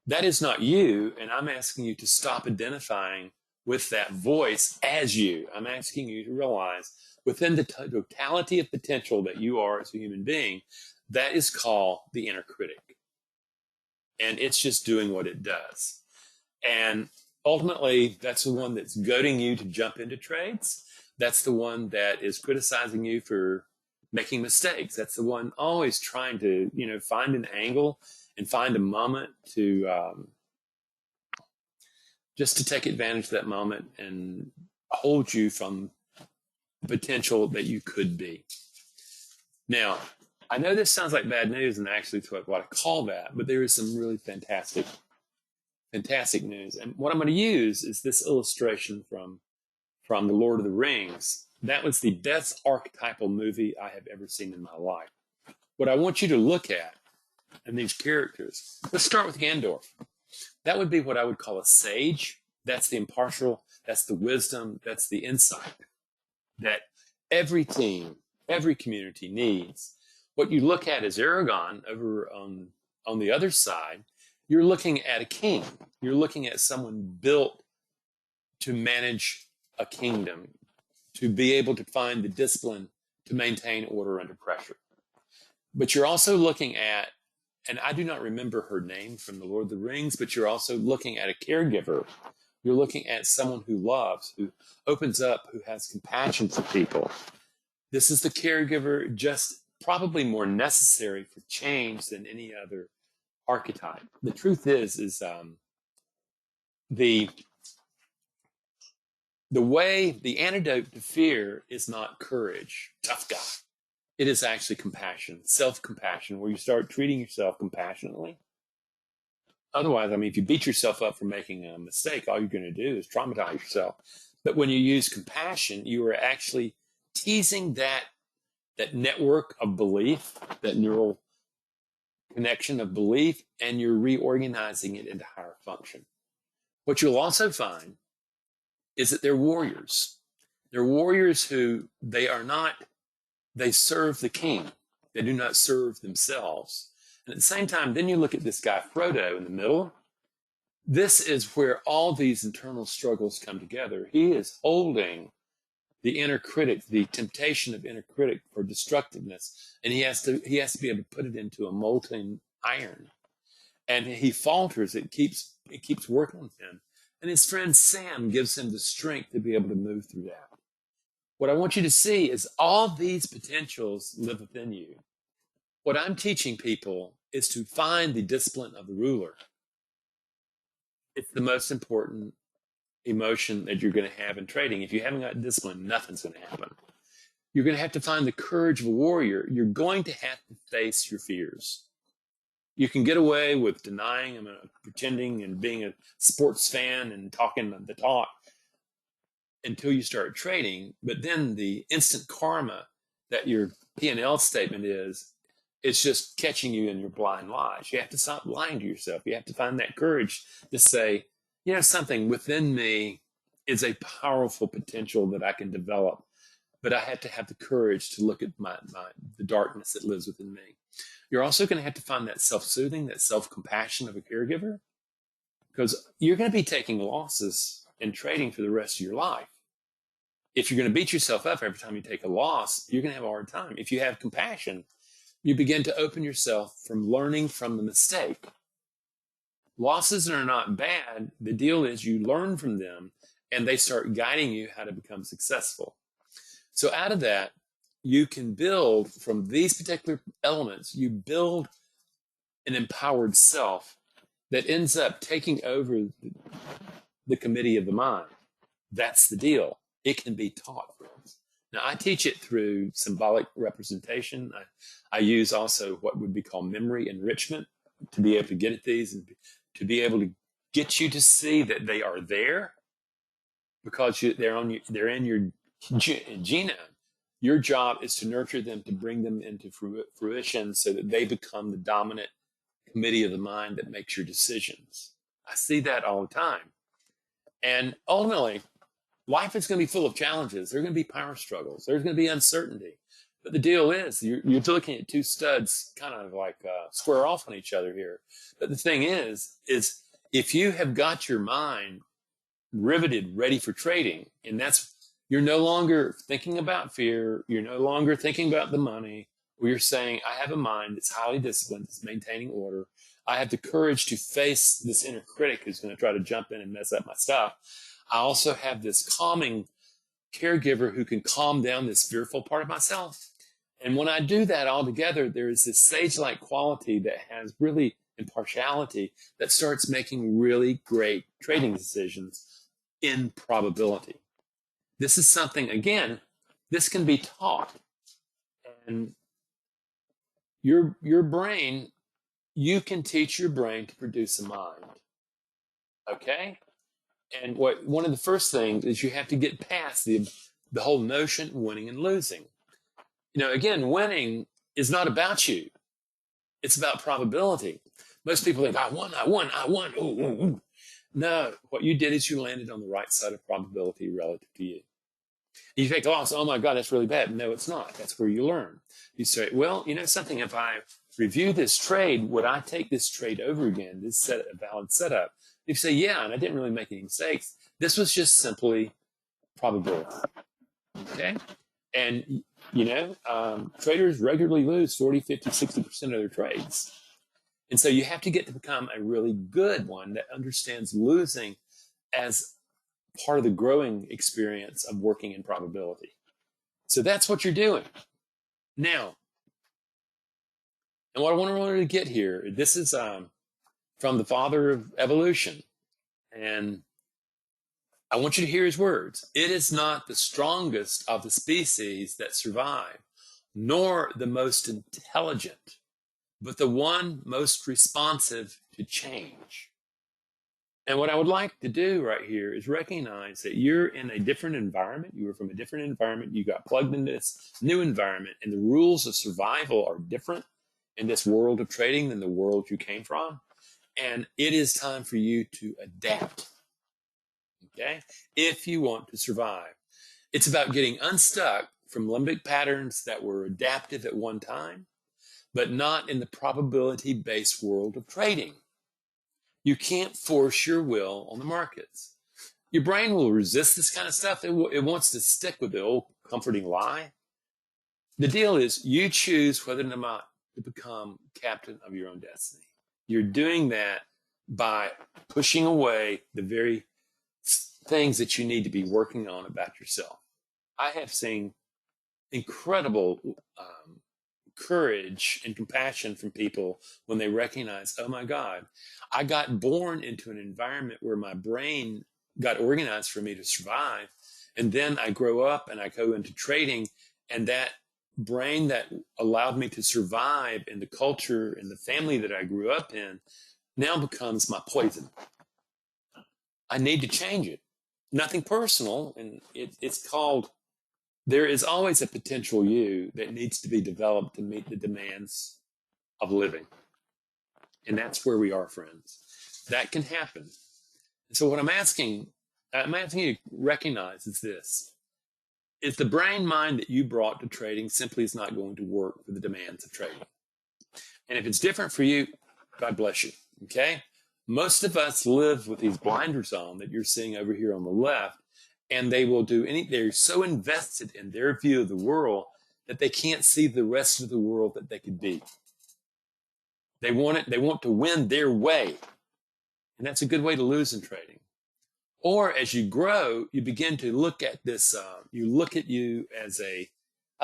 That is not you, and I'm asking you to stop identifying with that voice as you. I'm asking you to realize within the totality of potential that you are as a human being, that is called the inner critic. And it's just doing what it does. And ultimately, that's the one that's goading you to jump into trades. That's the one that is criticizing you for making mistakes. That's the one always trying to, you know, find an angle and find a moment to just to take advantage of that moment and hold you from the potential that you could be. Now, I know this sounds like bad news, and actually it's what I call that, but there is some really fantastic news. And what I'm going to use is this illustration from The Lord of the Rings. That was the best archetypal movie I have ever seen in my life. What I want you to look at in these characters, let's start with Gandalf. That would be what I would call a sage. That's the impartial, that's the wisdom, that's the insight that every team, every community needs. What you look at is Aragon over on the other side. You're looking at a king. You're looking at someone built to manage a kingdom, to be able to find the discipline to maintain order under pressure. But you're also looking at, and I do not remember her name from The Lord of the Rings, but you're also looking at a caregiver. You're looking at someone who loves, who opens up, who has compassion for people. This is the caregiver, just probably more necessary for change than any other archetype. The truth is the way, the antidote to fear is not courage, tough guy. It is actually compassion, self-compassion, where you start treating yourself compassionately. Otherwise, I mean, if you beat yourself up for making a mistake, all you're going to do is traumatize yourself. But when you use compassion, you are actually teasing that network of belief, that neural connection of belief, and you're reorganizing it into higher function. What you'll also find is that they're warriors. They're warriors who they serve the king. They do not serve themselves. And at the same time, then you look at this guy, Frodo, in the middle. This is where all these internal struggles come together. He is holding the inner critic, the temptation of inner critic for destructiveness, and he has to be able to put it into a molten iron. And he falters. It keeps working with him. And his friend Sam gives him the strength to be able to move through that. What I want you to see is all these potentials live within you. What I'm teaching people is to find the discipline of the ruler. It's the most important emotion that you're going to have in trading. If you haven't got discipline, nothing's going to happen. You're going to have to find the courage of a warrior. You're going to have to face your fears. You can get away with denying them, pretending and being a sports fan and talking the talk until you start trading. But then the instant karma that your P&L statement is, it's just catching you in your blind lies. You have to stop lying to yourself. You have to find that courage to say, you know, something within me is a powerful potential that I can develop, but I have to have the courage to look at the darkness that lives within me. You're also going to have to find that self-soothing, that self-compassion of a caregiver, because you're going to be taking losses and trading for the rest of your life. If you're going to beat yourself up every time you take a loss, you're going to have a hard time. If you have compassion, you begin to open yourself from learning from the mistake. Losses are not bad. The deal is you learn from them and they start guiding you how to become successful. So out of that, you can build from these particular elements, you build an empowered self that ends up taking over the committee of the mind. That's the deal. It can be taught, friends. Now, I teach it through symbolic representation. I use also what would be called memory enrichment to be able to get at these and to be able to get you to see that they are there because they're in your genome. Your job is to nurture them, to bring them into fruition so that they become the dominant committee of the mind that makes your decisions. I see that all the time. And ultimately, life is going to be full of challenges. There are going to be power struggles. There's going to be uncertainty. But the deal is, you're looking at two studs kind of like square off on each other here. But the thing is if you have got your mind riveted, ready for trading, and you're no longer thinking about fear, you're no longer thinking about the money, or you're saying, I have a mind that's highly disciplined, that's maintaining order. I have the courage to face this inner critic who's going to try to jump in and mess up my stuff. I also have this calming caregiver who can calm down this fearful part of myself. And when I do that all together, there is this sage-like quality that has really impartiality that starts making really great trading decisions in probability. This is something, again, this can be taught. And your brain, you can teach your brain to produce a mind. Okay? And one of the first things is you have to get past the whole notion of winning and losing. Again, winning is not about you. It's about probability. Most people think, I won. Ooh, ooh, ooh. No, what you did is you landed on the right side of probability relative to you. You take a loss, oh my God, that's really bad. No, it's not. That's where you learn. You say, well, something, if I review this trade, would I take this trade over again? This a valid setup. If you say, yeah, and I didn't really make any mistakes. This was just simply probability. Okay? And, traders regularly lose 40, 50, 60% of their trades. And so you have to get to become a really good one that understands losing as part of the growing experience of working in probability. So that's what you're doing. Now, and what I want to really get here, this is from the father of evolution. And I want you to hear his words. It is not the strongest of the species that survive, nor the most intelligent, but the one most responsive to change. And what I would like to do right here is recognize that you're in a different environment. You were from a different environment. You got plugged into this new environment, and the rules of survival are different in this world of trading than the world you came from. And it is time for you to adapt. Okay? If you want to survive. It's about getting unstuck from limbic patterns that were adaptive at one time, but not in the probability-based world of trading. You can't force your will on the markets. Your brain will resist this kind of stuff. It wants to stick with the old comforting lie. The deal is you choose whether or not to become captain of your own destiny. You're doing that by pushing away the very things that you need to be working on about yourself. I have seen incredible courage and compassion from people when they recognize, oh my God, I got born into an environment where my brain got organized for me to survive. And then I grow up and I go into trading, and that brain that allowed me to survive in the culture and the family that I grew up in now becomes my poison. I need to change it. Nothing personal. And it's called, there is always a potential you that needs to be developed to meet the demands of living. And that's where we are, friends. That can happen. And so what I'm asking you to recognize is this. Is the brain mind that you brought to trading simply is not going to work for the demands of trading. And if it's different for you, God bless you. Okay? Most of us live with these blinders on that you're seeing over here on the left, and they will do they're so invested in their view of the world that they can't see the rest of the world that they could be. They want it, they want to win their way. And that's a good way to lose in trading. Or as you grow, you begin to look at this, you look at you as I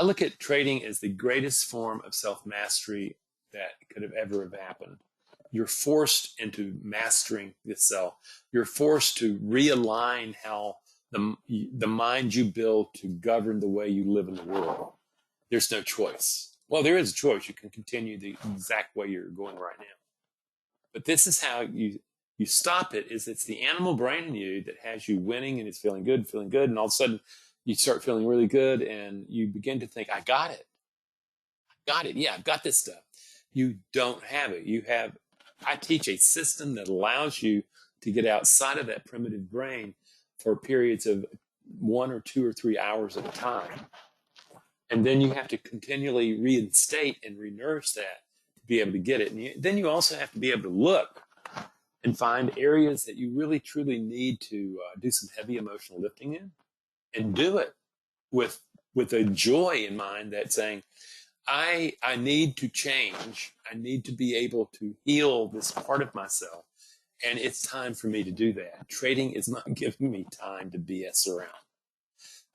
look at trading as the greatest form of self-mastery that could have happened. You're forced into mastering yourself. You're forced to realign how the mind you build to govern the way you live in the world. There's no choice. Well, there is a choice. You can continue the exact way you're going right now. But this is how you stop it. Is it's the animal brain in you that has you winning and it's feeling good, and all of a sudden you start feeling really good and you begin to think, I got it. Yeah, I've got this stuff. You don't have it. I teach a system that allows you to get outside of that primitive brain for periods of 1 or 2 or 3 hours at a time. And then you have to continually reinstate and re-nurse that to be able to get it. And then you also have to be able to look and find areas that you really, truly need to do some heavy emotional lifting in, and do it with a joy in mind that saying, I need to change. I need to be able to heal this part of myself. And it's time for me to do that. Trading is not giving me time to BS around.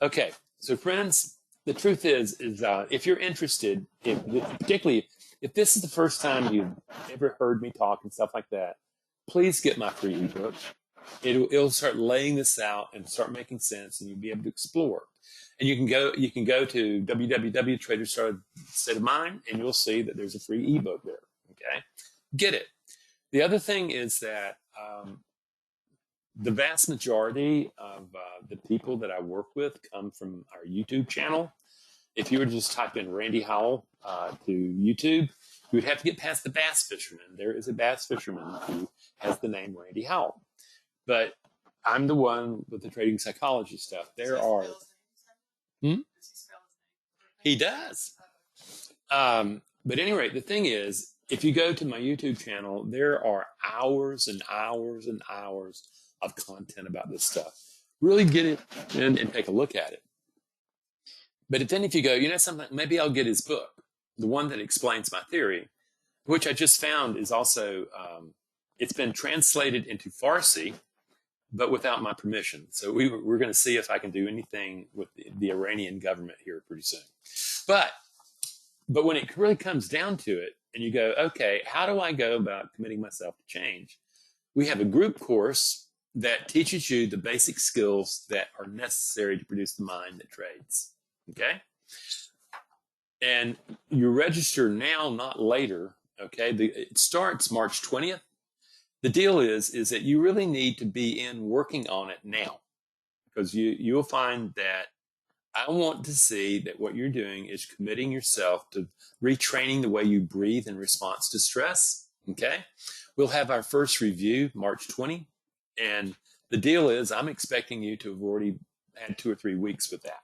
Okay, so friends, the truth is if you're interested, particularly if this is the first time you've ever heard me talk and stuff like that, please get my free ebook. It'll start laying this out and start making sense, and you'll be able to explore. And you can go to www.traderstarted-state-of-mind, and you'll see that there's a free ebook there. Okay, get it. The other thing is that the vast majority of the people that I work with come from our YouTube channel. If you were to just type in Randy Howell to YouTube, you would have to get past the bass fisherman. There is a bass fisherman who has the name Randy Howell. But I'm the one with the trading psychology stuff. There are... He does. But at any rate, the thing is, if you go to my YouTube channel, there are hours and hours and hours of content about this stuff. Really get it in and take a look at it. But then if you go, you know something, maybe I'll get his book, the one that explains my theory, which I just found is also, it's been translated into Farsi, but without my permission. So we're going to see if I can do anything with the Iranian government here pretty soon. But when it really comes down to it, and you go, okay, how do I go about committing myself to change? We have a group course that teaches you the basic skills that are necessary to produce the mind that trades. Okay? And you register now, not later. Okay? It starts March 20th. The deal is that you really need to be working on it now, because you'll find that I want to see that what you're doing is committing yourself to retraining the way you breathe in response to stress. Okay. We'll have our first review March 20. And the deal is I'm expecting you to have already had 2 or 3 weeks with that.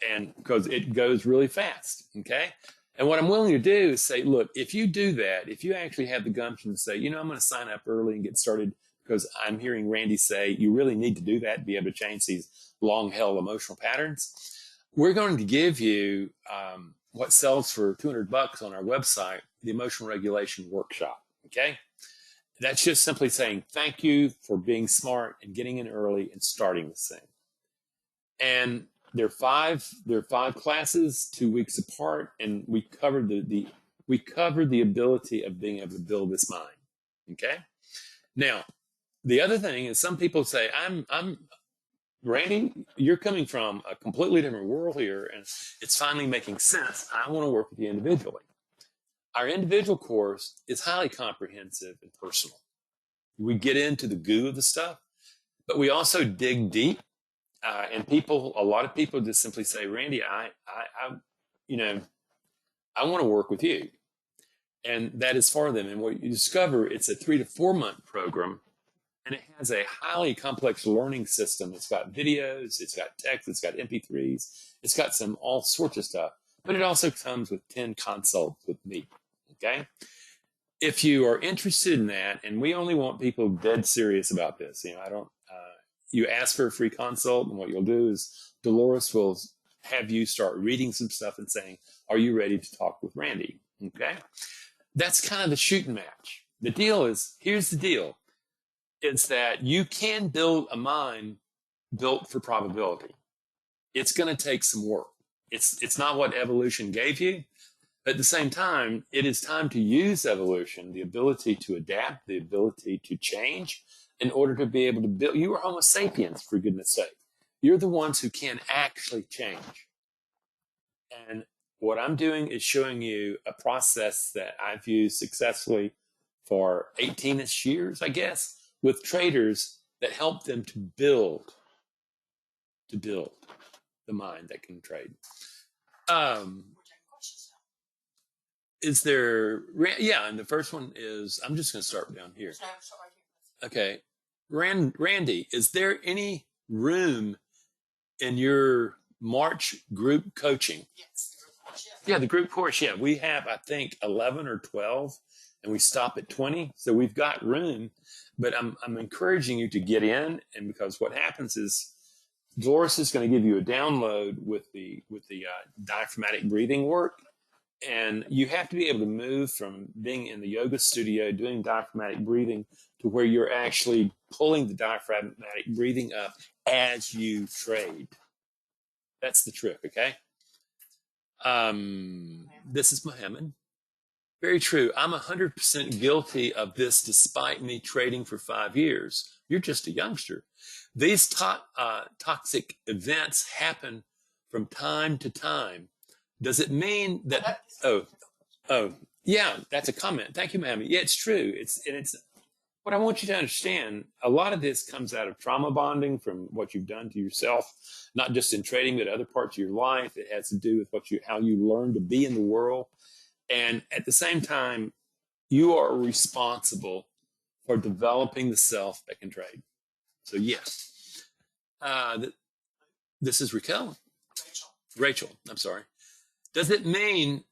And because it goes really fast. Okay. And what I'm willing to do is say, look, if you do that, if you actually have the gumption to say, I'm going to sign up early and get started because I'm hearing Randy say you really need to do that to be able to change these long-held emotional patterns, we're going to give you what sells for $200 on our website, the Emotional Regulation Workshop. Okay? That's just simply saying thank you for being smart and getting in early and starting this thing. And there are five classes, 2 weeks apart, and we covered the ability of being able to build this mind. Okay. Now, the other thing is some people say, I'm Randy, you're coming from a completely different world here, and it's finally making sense. I want to work with you individually. Our individual course is highly comprehensive and personal. We get into the goo of the stuff, but we also dig deep. And a lot of people just simply say, Randy, I want to work with you. And that is for them. And what you discover, it's a 3 to 4 month program, and it has a highly complex learning system. It's got videos, it's got text, it's got MP3s, it's got all sorts of stuff, but it also comes with 10 consults with me. Okay. If you are interested in that, and we only want people dead serious about this, you ask for a free consult, and what you'll do is Dolores will have you start reading some stuff and saying, are you ready to talk with Randy? Okay. That's kind of the shooting match. The deal is, here's the deal, is that you can build a mind built for probability. It's going to take some work. It's not what evolution gave you. But at the same time, it is time to use evolution, the ability to adapt, the ability to change, in order to be able to build. You are Homo sapiens, for goodness sake. You're the ones who can actually change. And what I'm doing is showing you a process that I've used successfully for 18-ish years, I guess, with traders that help them to build the mind that can trade. Is there, yeah, and the first one is, I'm just going to start down here. Okay. Randy, is there any room in your March group coaching? Yes. Yeah, the group course. Yeah, we have, I think, 11 or 12, and we stop at 20. So we've got room, but I'm encouraging you to get in. And because what happens is Dolores is going to give you a download with the diaphragmatic breathing work. And you have to be able to move from being in the yoga studio doing diaphragmatic breathing to where you're actually pulling the diaphragmatic breathing up as you trade. That's the trick, okay? This is Mohammed. Very true. I'm 100% guilty of this despite me trading for 5 years. You're just a youngster. These toxic events happen from time to time. Does it mean that, yeah, that's a comment. Thank you, Mammy. Yeah, it's true. It's what I want you to understand. A lot of this comes out of trauma bonding from what you've done to yourself, not just in trading, but other parts of your life. It has to do with how you learn to be in the world. And at the same time, you are responsible for developing the self that can trade. So yes, this is Raquel. Rachel, I'm sorry. Does it mean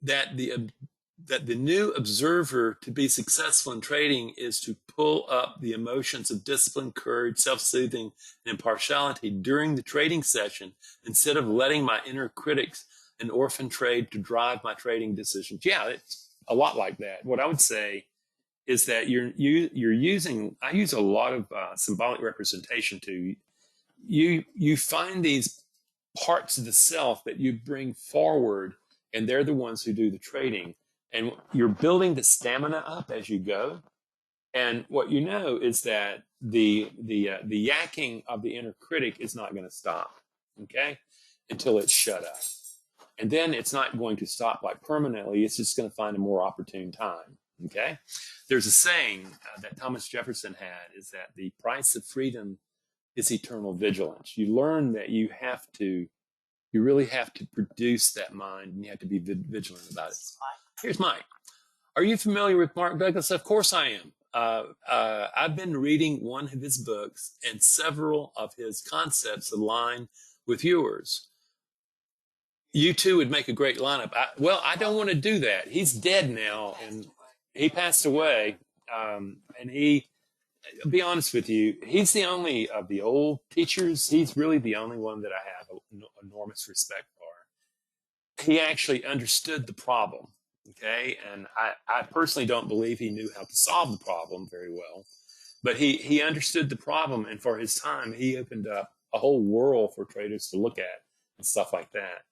that the new observer to be successful in trading is to pull up the emotions of discipline, courage, self-soothing, and impartiality during the trading session instead of letting my inner critics and orphan trade to drive my trading decisions? Yeah, it's a lot like that. What I would say is that you're using. I use a lot of symbolic representation to you find these parts of the self that you bring forward, and they're the ones who do the trading. And you're building the stamina up as you go. And what you know is that the yakking of the inner critic is not going to stop, okay, until it's shut up. And then it's not going to stop like permanently. It's just going to find a more opportune time, okay? There's a saying that Thomas Jefferson had, is that the price of freedom is eternal vigilance. You learn that you really have to produce that mind, and you have to be vigilant about it. Here's Mike. Are you familiar with Mark Douglas? Of course I am. I've been reading one of his books, and several of his concepts align with yours. You two would make a great lineup. I don't want to do that. He's dead now, and he passed away. And I'll be honest with you, he's the only of the old teachers. He's really the only one that I have enormous respect for. He actually understood the problem, okay? And I personally don't believe he knew how to solve the problem very well, but he understood the problem, and for his time, he opened up a whole world for traders to look at and stuff like that.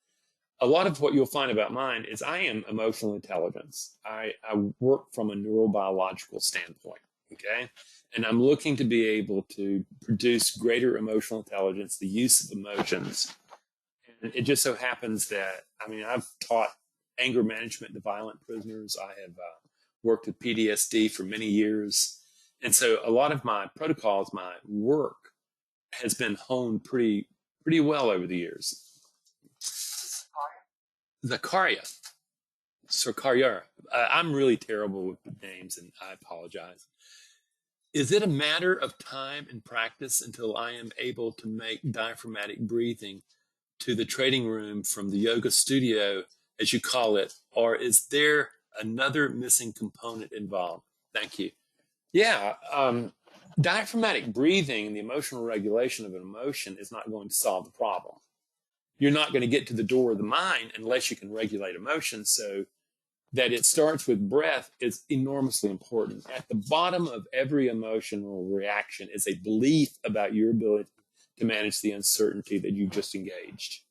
A lot of what you'll find about mine is I am emotional intelligence. I work from a neurobiological standpoint, okay? And I'm looking to be able to produce greater emotional intelligence, the use of emotions. And it just so happens that, I've taught anger management to violent prisoners. I have worked with PTSD for many years. And so a lot of my protocols, my work has been honed pretty well over the years. Zakaria. I'm really terrible with names, and I apologize. Is it a matter of time and practice until I am able to make diaphragmatic breathing to the trading room from the yoga studio, as you call it, or is there another missing component involved? Thank you. Yeah, diaphragmatic breathing and the emotional regulation of an emotion is not going to solve the problem. You're not going to get to the door of the mind unless you can regulate emotions. So that it starts with breath is enormously important. At the bottom of every emotional reaction is a belief about your ability to manage the uncertainty that you just engaged.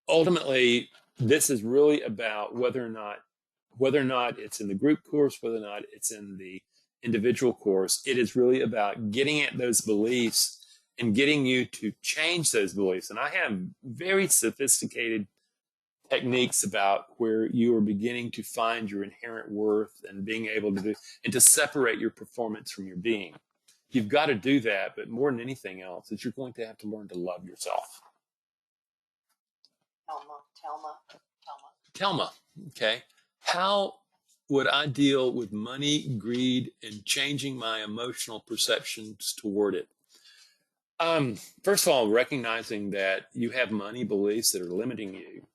Ultimately, this is really about whether or not it's in the group course, whether or not it's in the individual course. It is really about getting at those beliefs and getting you to change those beliefs. And I have very sophisticated techniques about where you are beginning to find your inherent worth and being able to do and to separate your performance from your being. You've got to do that, but more than anything else, is you're going to have to learn to love yourself. Telma, okay. How would I deal with money, greed, and changing my emotional perceptions toward it? First of all, recognizing that you have money beliefs that are limiting you.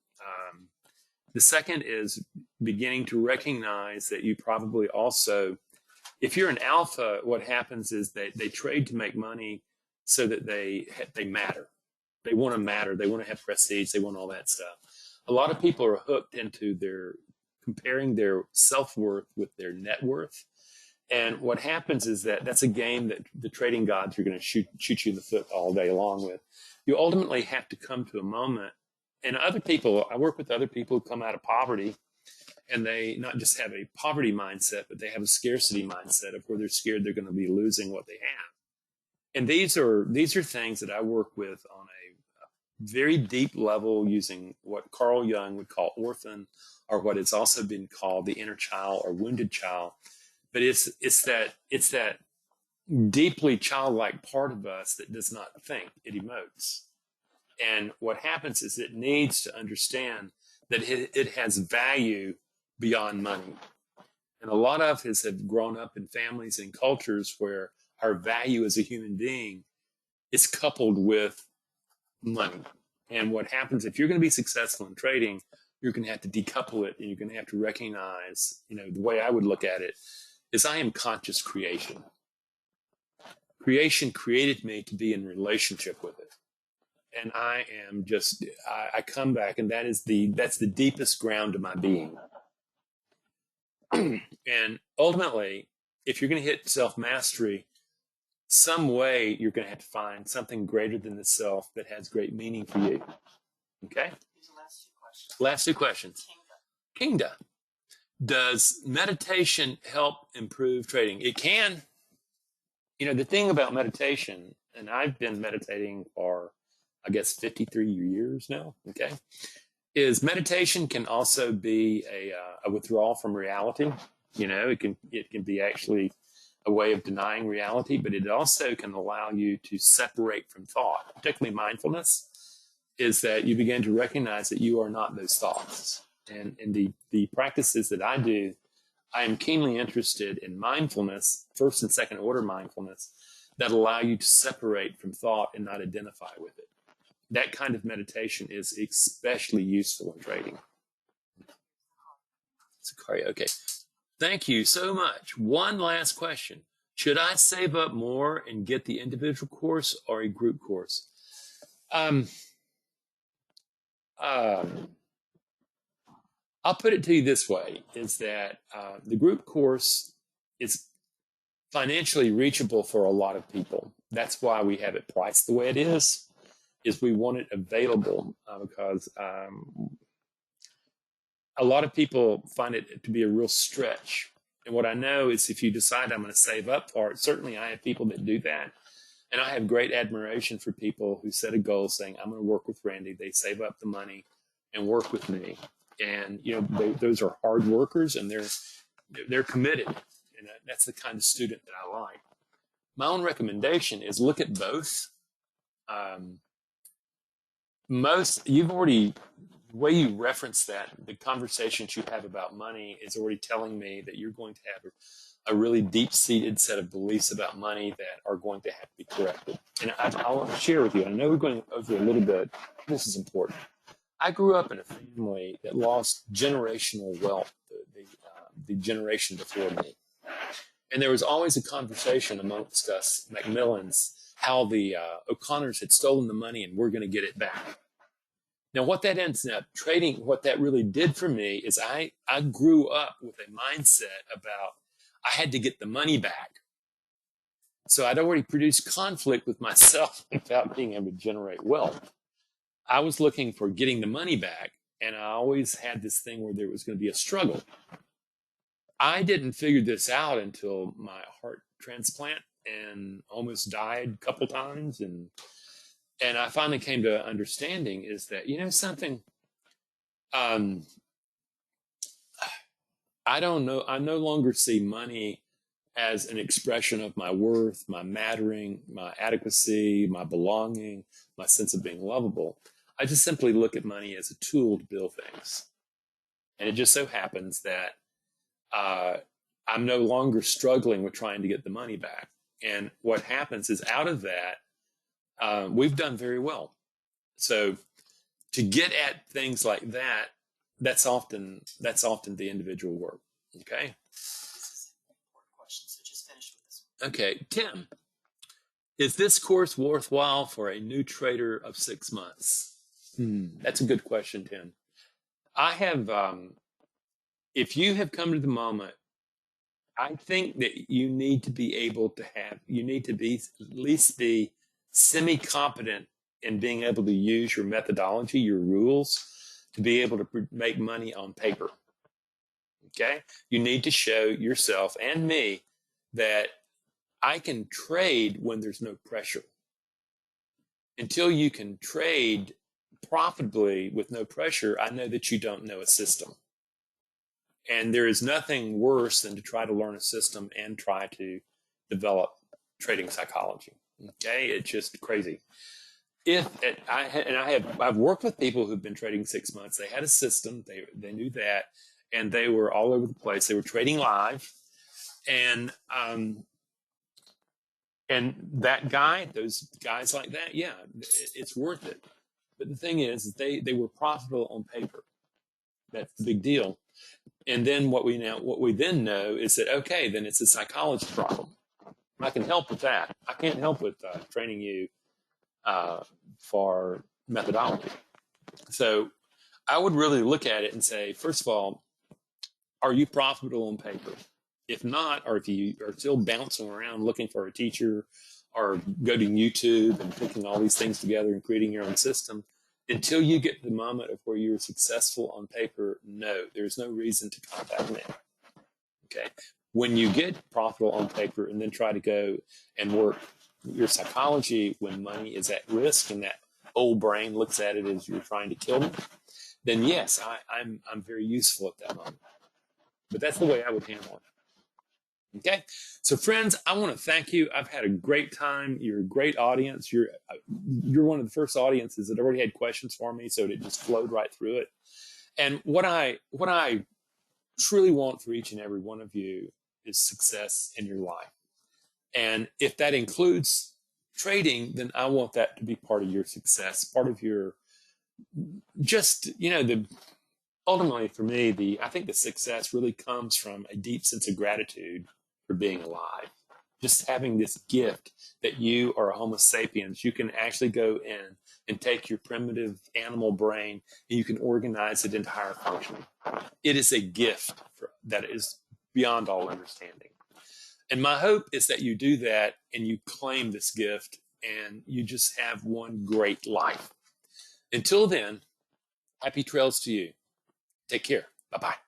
The second is beginning to recognize that you probably also, if you're an alpha, what happens is that they trade to make money so that they matter. They want to matter. They want to have prestige. They want all that stuff. A lot of people are hooked into their comparing their self-worth with their net worth. And what happens is that that's a game that the trading gods are going to shoot you in the foot all day long with. You ultimately have to come to a moment. And other people, I work with other people who come out of poverty, and they not just have a poverty mindset, but they have a scarcity mindset of where they're scared they're going to be losing what they have. And these are things that I work with on a very deep level using what Carl Jung would call orphan, or what has also been called the inner child or wounded child. But it's that deeply childlike part of us that does not think, it emotes. And what happens is it needs to understand that it has value beyond money. And a lot of us have grown up in families and cultures where our value as a human being is coupled with money. And what happens if you're going to be successful in trading, you're going to have to decouple it, and you're going to have to recognize, the way I would look at it is I am conscious creation. Creation created me to be in relationship with it. And I am just, I come back, and that's the deepest ground of my being. And ultimately, if you're going to hit self-mastery, some way you're going to have to find something greater than the self that has great meaning for you. Okay? Last two questions. Kingda. Does meditation help improve trading? It can. The thing about meditation, and I've been meditating for, I guess, 53 years now, okay, is meditation can also be a withdrawal from reality. It can be actually a way of denying reality, but it also can allow you to separate from thought. Particularly mindfulness is that you begin to recognize that you are not those thoughts. And in the practices that I do, I am keenly interested in mindfulness, first and second order mindfulness, that allow you to separate from thought and not identify with it. That kind of meditation is especially useful in trading. Okay. Thank you so much. One last question. Should I save up more and get the individual course or a group course? I'll put it to you this way, is that the group course is financially reachable for a lot of people. That's why we have it priced the way it is we want it available because a lot of people find it to be a real stretch. And what I know is if you decide I'm going to save up for it, certainly I have people that do that. And I have great admiration for people who set a goal saying, I'm going to work with Randy. They save up the money and work with me. And, those are hard workers, and they're committed. And that's the kind of student that I like. My own recommendation is look at both. The way you reference that, the conversations you have about money is already telling me that you're going to have a really deep-seated set of beliefs about money that are going to have to be corrected. And I'll share with you. I know we're going over a little bit. This is important. I grew up in a family that lost generational wealth, the generation before me. And there was always a conversation amongst us Macmillans how the O'Connors had stolen the money and we're going to get it back. Now, what that ends up trading, what that really did for me is I grew up with a mindset about I had to get the money back. So I'd already produced conflict with myself about being able to generate wealth. I was looking for getting the money back, and I always had this thing where there was going to be a struggle. I didn't figure this out until my heart transplant and almost died a couple times. And I finally came to an understanding is that, you know, something, um, I don't know. I no longer see money as an expression of my worth, my mattering, my adequacy, my belonging, my sense of being lovable. I just simply look at money as a tool to build things. And it just so happens that I'm no longer struggling with trying to get the money back. And what happens is out of that, we've done very well. So to get at things like that, that's often the individual work. Okay. This is an important question, so just finish with this one. Okay, Tim, is this course worthwhile for a new trader of 6 months? That's a good question, Tim. I have, if you have come to the moment, I think that you need to be able to you need to be at least be semi-competent in being able to use your methodology, your rules, to be able to make money on paper. Okay? You need to show yourself and me that I can trade when there's no pressure. Until you can trade profitably with no pressure, I know that you don't know a system. And there is nothing worse than to try to learn a system and try to develop trading psychology. Okay, it's just crazy. I've worked with people who've been trading 6 months. They had a system. They knew that, and they were all over the place. They were trading live, and those guys like that, yeah, it's worth it. But the thing is, they were profitable on paper. That's the big deal. And then what we then know is that, okay, then it's a psychology problem. I can help with that. I can't help with training you for methodology. So I would really look at it and say, first of all, are you profitable on paper? If not, or if you are still bouncing around looking for a teacher or go to YouTube and picking all these things together and creating your own system, until you get to the moment of where you're successful on paper, no, there's no reason to contact me. Okay. When you get profitable on paper and then try to go and work your psychology when money is at risk and that old brain looks at it as you're trying to kill me, then yes, I'm very useful at that moment. But that's the way I would handle it. Okay, so friends, I want to thank you. I've had a great time. You're a great audience. You're one of the first audiences that already had questions for me, so it just flowed right through it. And what I truly want for each and every one of you is success in your life. And if that includes trading, then I want that to be part of your success, part of your ultimately for me, I think the success really comes from a deep sense of gratitude for being alive. Just having this gift that you are a Homo sapiens, you can actually go in and take your primitive animal brain and you can organize it into higher functioning. It is a gift that is beyond all understanding. And my hope is that you do that and you claim this gift and you just have one great life. Until then, happy trails to you. Take care. Bye-bye.